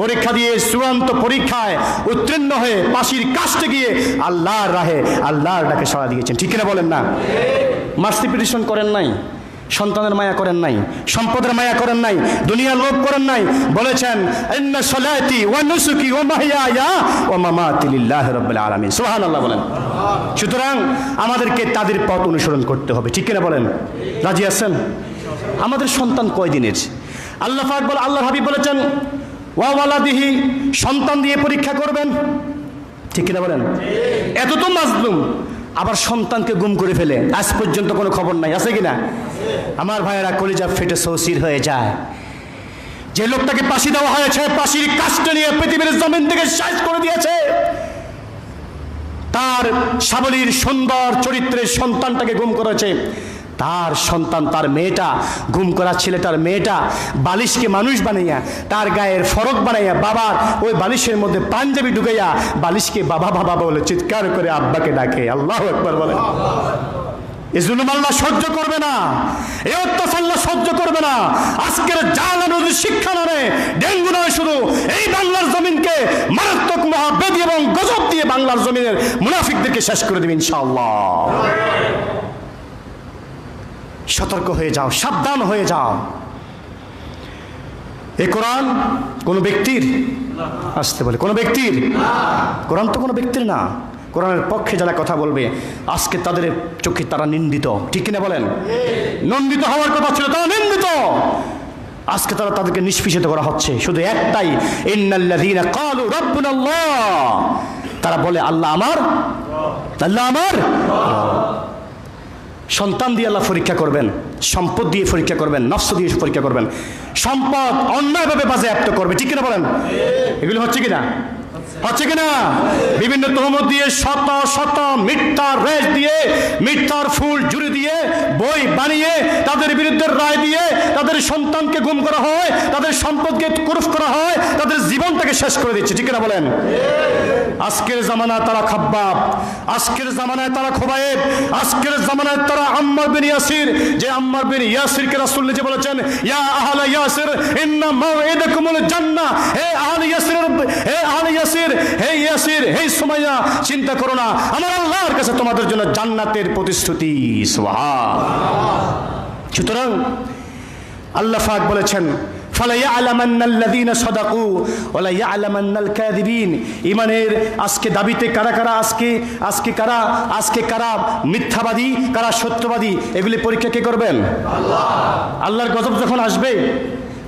পরীক্ষা দিয়ে চূড়ান্ত পরীক্ষায় উত্তীর্ণ হয়ে পাশির কাছে গিয়ে আল্লাহর রাহে আল্লাহর ডাকে সাড়া দিয়েছেন, ঠিক কিনা বলেন না? মার্সি পিটিশন করেন নাই, সন্তানের মায়া করেন নাই, সম্পদের মায়া করেন নাই, দুনিয়ার লোভ করেন নাই, বলেছেন ইন্না সলাতি ওয়া নুসুকি ওয়া মাহইয়ায়া ওয়া মামাতি লিল্লাহি রাব্বিল আলামিন। সুবহানাল্লাহ বলেন। সুতরাং আমাদেরকে তাদের পথ অনুসরণ করতে হবে, ঠিক কিনা বলেন? রাজি আছেন? আমাদের সন্তান কয়দিনের? আল্লাহ পাক বলে, আল্লাহর হাবিব বলেছেন ওয়া ওয়ালাদিহি, সন্তান দিয়ে পরীক্ষা করবেন, ঠিক কিনা বলেন? এত তো মাজলুম, আবার সন্তানকে গুম করে ফেলে, আজ পর্যন্ত কোনো খবর নাই, আছে কিনা? আমার ভাইয়েরা কলিজা ফেটে সৌসির হয়ে যায়। যে লোকটাকে ফাঁসি দেওয়া হয়েছে, ফাঁসির কাস্টে নিয়ে পৃথিবীর জমিন থেকে শেষ করে দিয়েছে, তার সাবলীর সুন্দর চরিত্রের সন্তানটাকে গুম করেছে। তার সন্তান, তার মেয়েটা, গুম করা ছেলেটার মেয়েটা বালিশকে মানুষ বানাইয়া, তার গায়ের ফরক বানাইয়া, বাবার ওই বালিশের মধ্যে পাঞ্জাবি ঢুকাইয়া বালিশকে বাবা বাবা বলে চিৎকার করে আব্বাকে ডাকে। আল্লাহু আকবার বলে। এই জুলুম আল্লাহ সহ্য করবে না, এই অত্যাচার আল্লাহ সহ্য করবে না। আজকের জালেম যদি শিক্ষা না নেয়, ডেঙ্গু নয় শুধু, এই বাংলার জমিনকে মারাত্মক মহাব্যাধি এবং গজব দিয়ে বাংলার জমিনের মুনাফিকদেরকে শেষ করে দেবে ইনশাআল্লাহ। সতর্ক হয়ে যাও, সাবধান হয়ে যাও। এই কোরআন কোনো ব্যক্তির, আসতে বলে কোনো ব্যক্তির, কোরআন তো কোনো ব্যক্তির না। কোরআনের পক্ষে যারা কথা বলবে আজকে তাদের চোখে তারা নিন্দিত, ঠিক কিনা বলেন? নন্দিত হওয়ার কথা ছিল, তারা নিন্দিত। আজকে তাদেরকে নিষ্পেষিত করা হচ্ছে। শুধু একটাই, ইন্নাল্লাযীনা ক্বালু রাব্বুনাল্লাহ, তারা বলে আল্লাহ আমার, আল্লাহ আমার। সন্তান দিয়ে আল্লাহ পরীক্ষা করবেন, সম্পদ দিয়ে পরীক্ষা করবেন, নফস দিয়ে পরীক্ষা করবেন। সম্পদ অন্যায়ভাবে বাজেয়াপ্ত করবে, ঠিক কিনা বলেন? এগুলো হচ্ছে কিনা? হচ্ছে কিনা? বিভিন্ন তহমত দিয়ে, শত শত মিথ্যার রেশ দিয়ে, মিথ্যার ফুল জুড়ে দিয়ে, বই বানিয়ে তাদের বিরুদ্ধে রায় দিয়ে তাদের সন্তানকে গুম করা হয়, তাদের সম্পদকে কুরুফ করা হয়, তাদের জীবনটাকে শেষ করে দিচ্ছে, ঠিক কিনা বলেন? আজকের জামানায় তারা খাব্বাব, আজকের জামানায় তারা খুবাইব, আজকের জামানায় তারা আম্মার বিন ইয়াসির, যে আম্মার বিন ইয়াসিরকে রাসূল নিজে বলেছেন ইয়া আহলা ইয়াসির ইন্না মাওইদাকুমুল জান্নাহ। হে আহলে ইয়াসির, হে আহলে ইয়াসির, হে ইয়াসির, হে সুমাইয়া, চিন্তা করো না, আমার আল্লাহর কাছে তোমাদের জন্য জান্নাতের প্রতিশ্রুতি। সুবহানাল্লাহ। সুতরাং আল্লাহ পাক বলেছেন ফালায়ালামান্নাল্লাযীনা সাদাকু ওয়ালা ইয়ালামান্নাল কাযিবিন। ঈমানের আজকে দাবিতে কারা কারা, আজকে কারা মিথ্যাবাদী, কারা সত্যবাদী, এগুলি পরীক্ষা কে করবেন? আল্লাহ। আল্লাহর গজব যখন আসবে,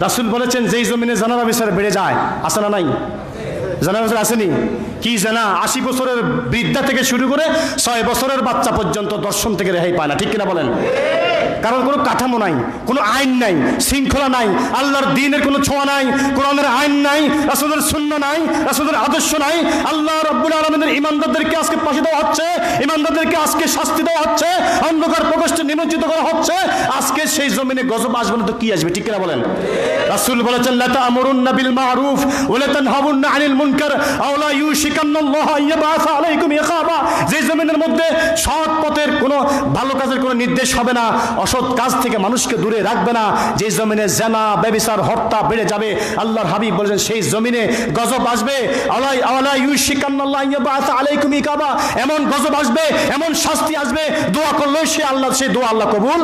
রাসূল বলেছেন যেই জমিনে জানার বিচার বেড়ে যায়, আছে না নাই? জানা বছর আসেনি? কি জানা 80 বছরের বৃদ্ধা থেকে শুরু করে 6 বছরের বাচ্চা পর্যন্ত দর্শন থেকে রেহাই পায় না, ঠিক কিনা বলেন? কারণ কোনো কাঠামো নাই, কোনো আইন নাই, শৃঙ্খলা নাই, আল্লাহর দ্বীনের কোনো ছোঁয়া নাই, কোরআনের আইন নাই, রাসূলের সুন্নাহ নাই, রাসূলের আদর্শ নাই। আল্লাহ রাব্বুল আলামিনের ঈমানদারদেরকে আজকে ফাঁসি দেওয়া হচ্ছে, ঈমানদারদেরকে আজকে শাস্তি দেওয়া হচ্ছে, অন্ধকার প্রকোষ্ঠে নিমজ্জিত করা হচ্ছে। আজকে সেই জমিনে গজব আসবে না তো কি আসবে, ঠিক কিনা বলেন? রাসূল বলেছেন লা তা'মুরুন্না বিল মা'রুফ ওয়া লা তানহাউন্না আনিল মুনকার আও লা ইউশিকান্নাল্লাহু আইয়াবআসা আলাইকুম ইকাবা। যে জমিনের মধ্যে সৎ পথের কোনো ভালো কাজের কোনো নির্দেশ হবে না, অসৎ কাজ থেকে মানুষকে দূরে রাখবে না, যে জমিনে জিনা, ব্যভিচার, হত্যা বেড়ে যাবে, আল্লাহর হাবিব বলেছেন সেই জমিনে গজব আসবে। আলা ইউশিকান্নাল্লাহু আইয়াবআসা আলাইকুম ইকাবা, এমন গজব আসবে, এমন শাস্তি আসবে, দোয়া করলে সেই দোয়া আল্লাহ কবুল।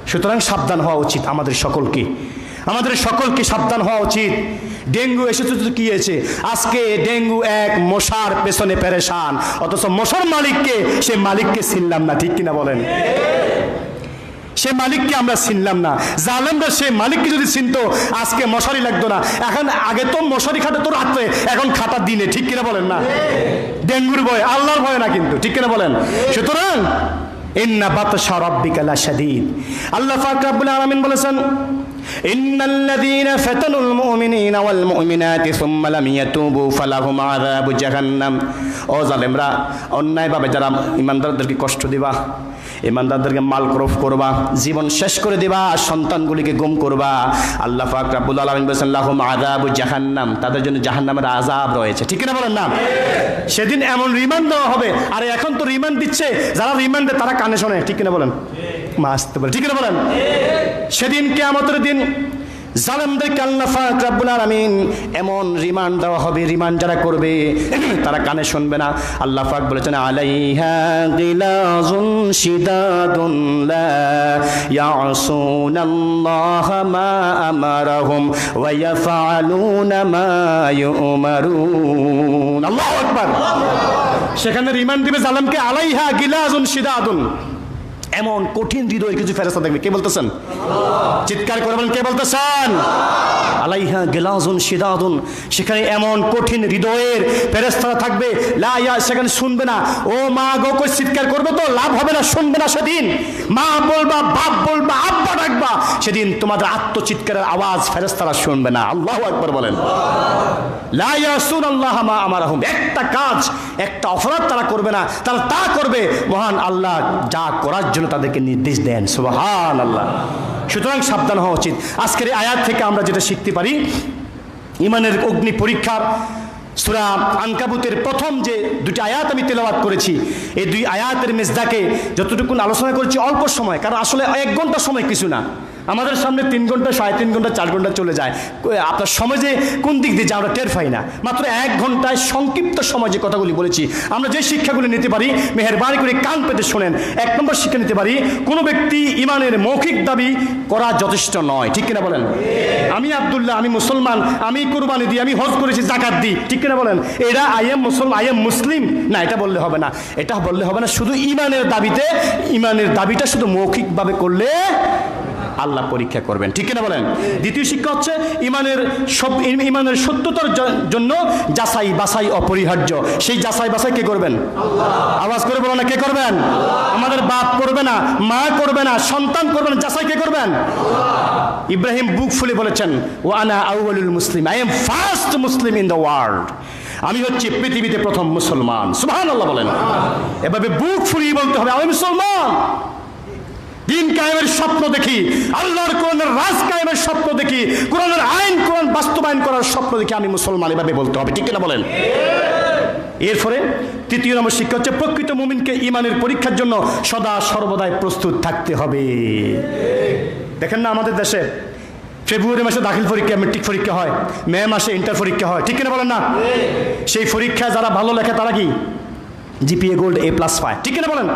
সুতরাং সাবধান হওয়া উচিত আমাদের সকলকে সাবধান হওয়া উচিত। ডেঙ্গু এসেছে তো কি হয়েছে? আজকে ডেঙ্গু এক মশার পেছনে পেরেশান, অথচ মশার মালিককে, সে মালিককে চিনলাম না, ঠিক কিনা বলেন? সে মালিককে আমরা চিনলাম না। জালেমরা সে মালিককে যদি চিনতো আজকে মশারি লাগতো না। এখন আগে তো মশারি খাটে তো রাত্রে, এখন খাটার দিনে, ঠিক কিনা বলেন? না, ডেঙ্গুর ভয়, আল্লাহর ভয় না কিন্তু, ঠিক কিনা বলেন? সুতরাং ইন্না বাতশা রাব্বিকা লাশাদীদ। আল্লাহ পাক রব্বুল আলামিন বলেছেন ইন্নাল্লাযীনা ফাতানুল মুমিনিনা ওয়াল মুমিনাতি সুম্মা লাম ইয়াতুবু ফালাহুম আযাবু জাহান্নাম। ও জালেমরা, অন্যায়ভাবে যারা ইমানদারদেরকে কষ্ট দিবা, ইমানদারদেরকে মালকরফ করবা, জীবন শেষ করে দিবা, সন্তানগুলিকে গুম করবা, আল্লাহ পাক রব্বুল আলামিন বলেছেন লাহুম আযাবু জাহান্নাম, তাদের জন্য জাহান্নামের আযাব রয়েছে। ঠিক না বলেন না? সেদিন এমন রিমান্ড দেওয়া হবে। আর এখন তো রিমান্ড দিচ্ছে, যারা রিমান্ড দেয় তারা কানে শোনে। ঠিক না বলেন? আসতে বলে। ঠিক না বলেন? সেদিন কিয়ামতের দিন জালেমদেরকে আল্লাহ পাক রব্বুল আলামিন এমন রিমান্ড দেওয়া হবে, রিমান্ড যারা করবে তারা কানে শুনবে না। আল্লাহ পাক বলেছেন আলাইহা গিলাজুন শিদাদুন লা ইয়াসুনাল্লাহা মা আমারাহুম ওয়া ইয়াফআলুনা মা ইউমারুন। আল্লাহু আকবার। সেখানে রিমান্ড দিবে জালেমকে, আলাইহা গিলাজুন শিদাদুন, এমন কঠিন হৃদয়ের কিছু ফেরেশতা দেখবে। কে বলতেছেন? চিৎকার করে বলেন, কে বলতেছেন? আলাইহা গিলাজুন শিদাদুন, সেখানে এমন কঠিন হৃদয়ের ফেরেশতারা থাকবে, লা ইয়া, সেখানে শুনবে না। ও মা গো কই চিৎকার করবে তো লাভ হবে না, শুনবে না। সেদিন মা বলবা, বাপ বলবা, আব্বা ডাকবা, সেদিন তোমাদের আত্মচিৎকারের আওয়াজ ফেরেশতারা শুনবে না। আল্লাহু আকবার বলেন। লা ইয়াসুনাল্লাহা মা আমারাহুম, একটা কাজ, একটা অপরাধ তারা করবে না, তারা তা করবে মহান আল্লাহ যা করার জন্য তাদেরকে নির্দেশ দেন। সুবহানাল্লাহ। সুতরাং সাবধান হওয়া উচিত। আজকের এই আয়াত থেকে আমরা যেটা শিখতে পারি, ইমানের অগ্নি পরীক্ষার সূরা আনকাবুতের প্রথম যে দুটি আয়াত আমি তেলাওয়াত করেছি, এই দুই আয়াতের মেজদাকে যতটুকু আলোচনা করেছি অল্প সময়, কারণ আসলে 1 ঘন্টা সময় কিছু না। আমাদের সামনে 3 ঘন্টা, 3.5 ঘন্টা, 4 ঘন্টা চলে যায়। আপনার সময় যে কোন দিক দিয়ে যায় আমরা টের পাই না। মাত্র 1 ঘন্টায় সংক্ষিপ্ত সময় যে কথাগুলি বলেছি, আমরা যে শিক্ষাগুলি নিতে পারি, মেহেরবানি করে কান পেতে শোনেন। 1 নম্বর শিক্ষা নিতে পারি, কোনো ব্যক্তি ইমানের মৌখিক দাবি করা যথেষ্ট নয়। ঠিক কিনা বলেন? আমি আব্দুল্লাহ, আমি মুসলমান, আমি কুরবানি দিই, আমি হজ করেছি, যাকাত দিই, ঠিক কিনা বলেন? এরা আই এম মুসলিম না, এটা বললে হবে না। এটা বললে হবে না শুধু ইমানের দাবিতে। ইমানের দাবিটা শুধু মৌখিকভাবে করলে আল্লাহ পরীক্ষা করবেন। ঠিক না বলেন? দ্বিতীয় শিক্ষা হচ্ছে ইমানের সত্যতার জন্য যাচাই বাছাই অপরিহার্য। সেই যাচাই বাছাই কে করবেন? আওয়াজ করে বলো না, কে করবেন? আমাদের বাপ করবে না, মা করবে না, সন্তান করবে না, যাচাই কে করবেন? ইব্রাহিম বুক ফুলে বলেছেন, ওয়া আনা আউয়ালুল মুসলিম, I am first Muslim in the world, আমি হচ্ছি পৃথিবীতে প্রথম মুসলমান। সুবহানাল্লাহ বলেন। এভাবে বুক ফুলিয়ে বলতে হবে, আমি মুসলমান। দিন কায়েমের স্বপ্ন দেখি, আল্লাহর কোরআনের রাজ কায়েমের স্বপ্ন দেখি, কোরআনের আইন কোরআন বাস্তবায়ন করার স্বপ্ন দেখি, আমি মুসলমান, এভাবে বলতে হবে। ঠিক না বলেন? এরপরে তৃতীয় নম্বর শিক্ষা হচ্ছে, প্রকৃত মুমিনকে ইমানের পরীক্ষার জন্য সদা সর্বদাই প্রস্তুত থাকতে হবে। দেখেন না, আমাদের দেশে ফেব্রুয়ারি মাসে দাখিল পরীক্ষা, মেট্রিক পরীক্ষা হয়, মে মাসে ইন্টার পরীক্ষা হয়। ঠিক না বলেন না? সেই পরীক্ষায় যারা ভালো লেখে তারা কি জিপিএ গোল্ড A+ পায়। ঠিক না বলেন?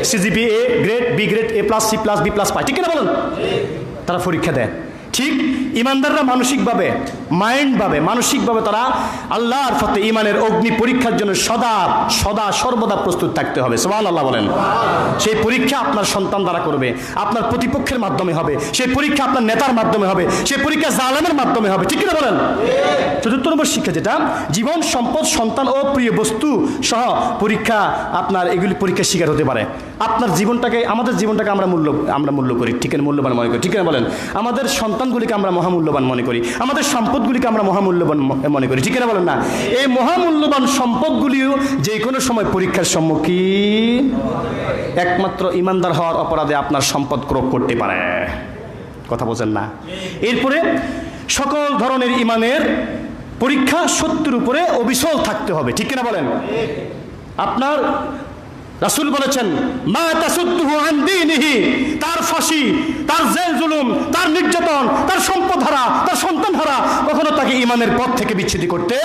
CGPA A grade, B grade, A+, C+, B+ পায়। ঠিক না বলেন? তারা পরীক্ষা দেয়। ঠিক ইমানদাররা মানসিকভাবে, মানসিকভাবে তারা আল্লাহর পথে ইমানের অগ্নি পরীক্ষার জন্য সদা সর্বদা প্রস্তুত থাকতে হবে। সুবহানাল্লাহ বলেন। সেই পরীক্ষা আপনার সন্তান দ্বারা করবে, আপনার প্রতিপক্ষের মাধ্যমে হবে, সেই পরীক্ষা আপনার নেতার মাধ্যমে হবে, সেই পরীক্ষা জালেমের মাধ্যমে হবে। ঠিক না বলেন? চতুর্থ নম্বর শিক্ষা যেটা, জীবন, সম্পদ, সন্তান ও প্রিয় বস্তু সহ পরীক্ষা, আপনার এগুলি পরীক্ষার শিকার হতে পারে। আপনার জীবনটাকে, আমাদের জীবনটাকে আমরা মূল্য করি, ঠিক আছে, মূল্যবান মনে করি। ঠিক না বলেন? আমাদের সন্তানগুলিকে আমরা মহামূল্যবান মনে করি, আমাদের সম্পদগুলিকে আমরা মহামূল্যবান মনে করি। ঠিক না বলেন না? এই মহামূল্যবান সম্পদগুলিও যে কোনো সময় পরীক্ষার সম্মুখীন, একমাত্র ইমানদার হওয়ার অপরাধে আপনার সম্পদ ক্রোধ করতে পারে। কথা বোঝেন না? এরপরে সকল ধরনের ইমানের পরীক্ষা সত্যের উপরে অবিচল থাকতে হবে। ঠিক না বলেন? আপনার রাসূল বলেছেন, মা তাসুদ্দুহু আন দীনিহি, তার ফাঁসি, তার জেল জুলুম, তার নির্যাতন, তার সম্পদ হারা, তার সন্তান হারা কখনো তাকে ইমানের পথ থেকে বিচ্ছিন্ন করতে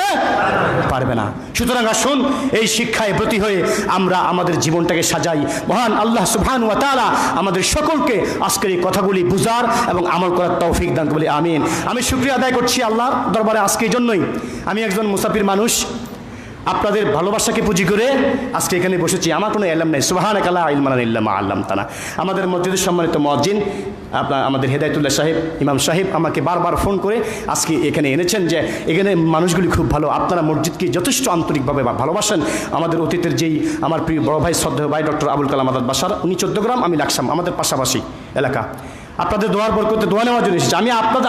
পারবে না। সুতরাং আসুন এই শিক্ষায় ব্রতী হয়ে আমরা আমাদের জীবনটাকে সাজাই। মহান আল্লাহ সুবহানাহু ওয়া তাআলা আমাদের সকলকে আজকের এই কথাগুলি বুঝার এবং আমল করার তৌফিক দান বলি আমিন। আমি শুকরিয়া আদায় করছি আল্লাহর দরবারে। আজকে এই জন্যই আমি একজন মুসাফির মানুষ, আপনাদের ভালোবাসাকে পুঁজি করে আজকে এখানে বসেছি। আমার কোনো এলাম নাই। সুবহানাকা লা ইলমা লানা ইল্লা মা আল্লামতানা। আমাদের মসজিদের সম্মানিত মুয়াজ্জিন আমাদের হেদায়েতুল্লাহ সাহেব, ইমাম সাহেব আমাকে বারবার ফোন করে আজকে এখানে এনেছেন যে এখানে মানুষগুলি খুব ভালো, আপনারা মসজিদকে যথেষ্ট আন্তরিকভাবে ভালোবাসেন। আমাদের অতীতের যেই আমার প্রিয় বড় ভাই, শ্রদ্ধেয় ভাই ডক্টর আবুল কালাম আজাদ বাশার, উনি 14 গ্রাম, আমি লাকসাম, আমাদের পাশাপাশি এলাকা। আপনাদের দোয়ার বরকতে দোয়া নেওয়ার জন্য এসেছি।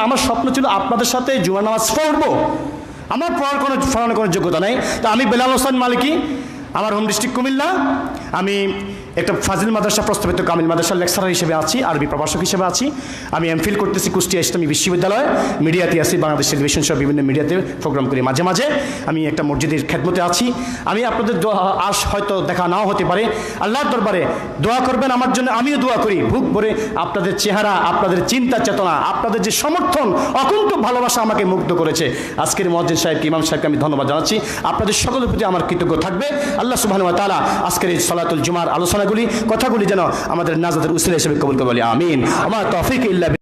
আমার স্বপ্ন ছিল আপনাদের সাথে জুমার নামাজ পড়বো। আমার পড়ানোর কোনো যোগ্যতা নেই। তো আমি বেলাল হোসেন মালিকি, আমার হোম ডিস্ট্রিক্ট কুমিল্লা। আমি একটা ফাজিল মাদ্রাসা প্রস্তাবিত কামিল মাদ্রাসার লেকচারার হিসেবে আছি, আরবি প্রভাষক হিসেবে আছি। আমি এমফিল করতেছি কুষ্টিয়া ইসলামী বিশ্ববিদ্যালয়, মিডিয়াতে আছি, বাংলাদেশ টেলিভিশন সহ বিভিন্ন মিডিয়াতে প্রোগ্রাম করি মাঝে মাঝে। আমি একটা মসজিদের খেদমতে আছি। আমি আপনাদের আশ হয়তো দেখা নাও হতে পারে, আল্লাহর দরবারে দোয়া করবেন আমার জন্য, আমিও দোয়া করি। বুক ভরে আপনাদের চেহারা, আপনাদের চিন্তা চেতনা, আপনাদের যে সমর্থন, অকুণ্ঠ ভালোবাসা আমাকে মুগ্ধ করেছে। আজকের মুয়াজ্জিন সাহেবকে, ইমাম সাহেবকে আমি ধন্যবাদ জানাচ্ছি। আপনাদের সকলের প্রতি আমার কৃতজ্ঞ থাকবে। আল্লাহ সুবহানাহু ওয়া তাআলা আজকের এই সালাতুল জুমার কথাগুলি যেন আমাদের নাজাতের উসিলা হিসেবে কবুল করে বলি আমিন। আমার তৌফিক ইল্লা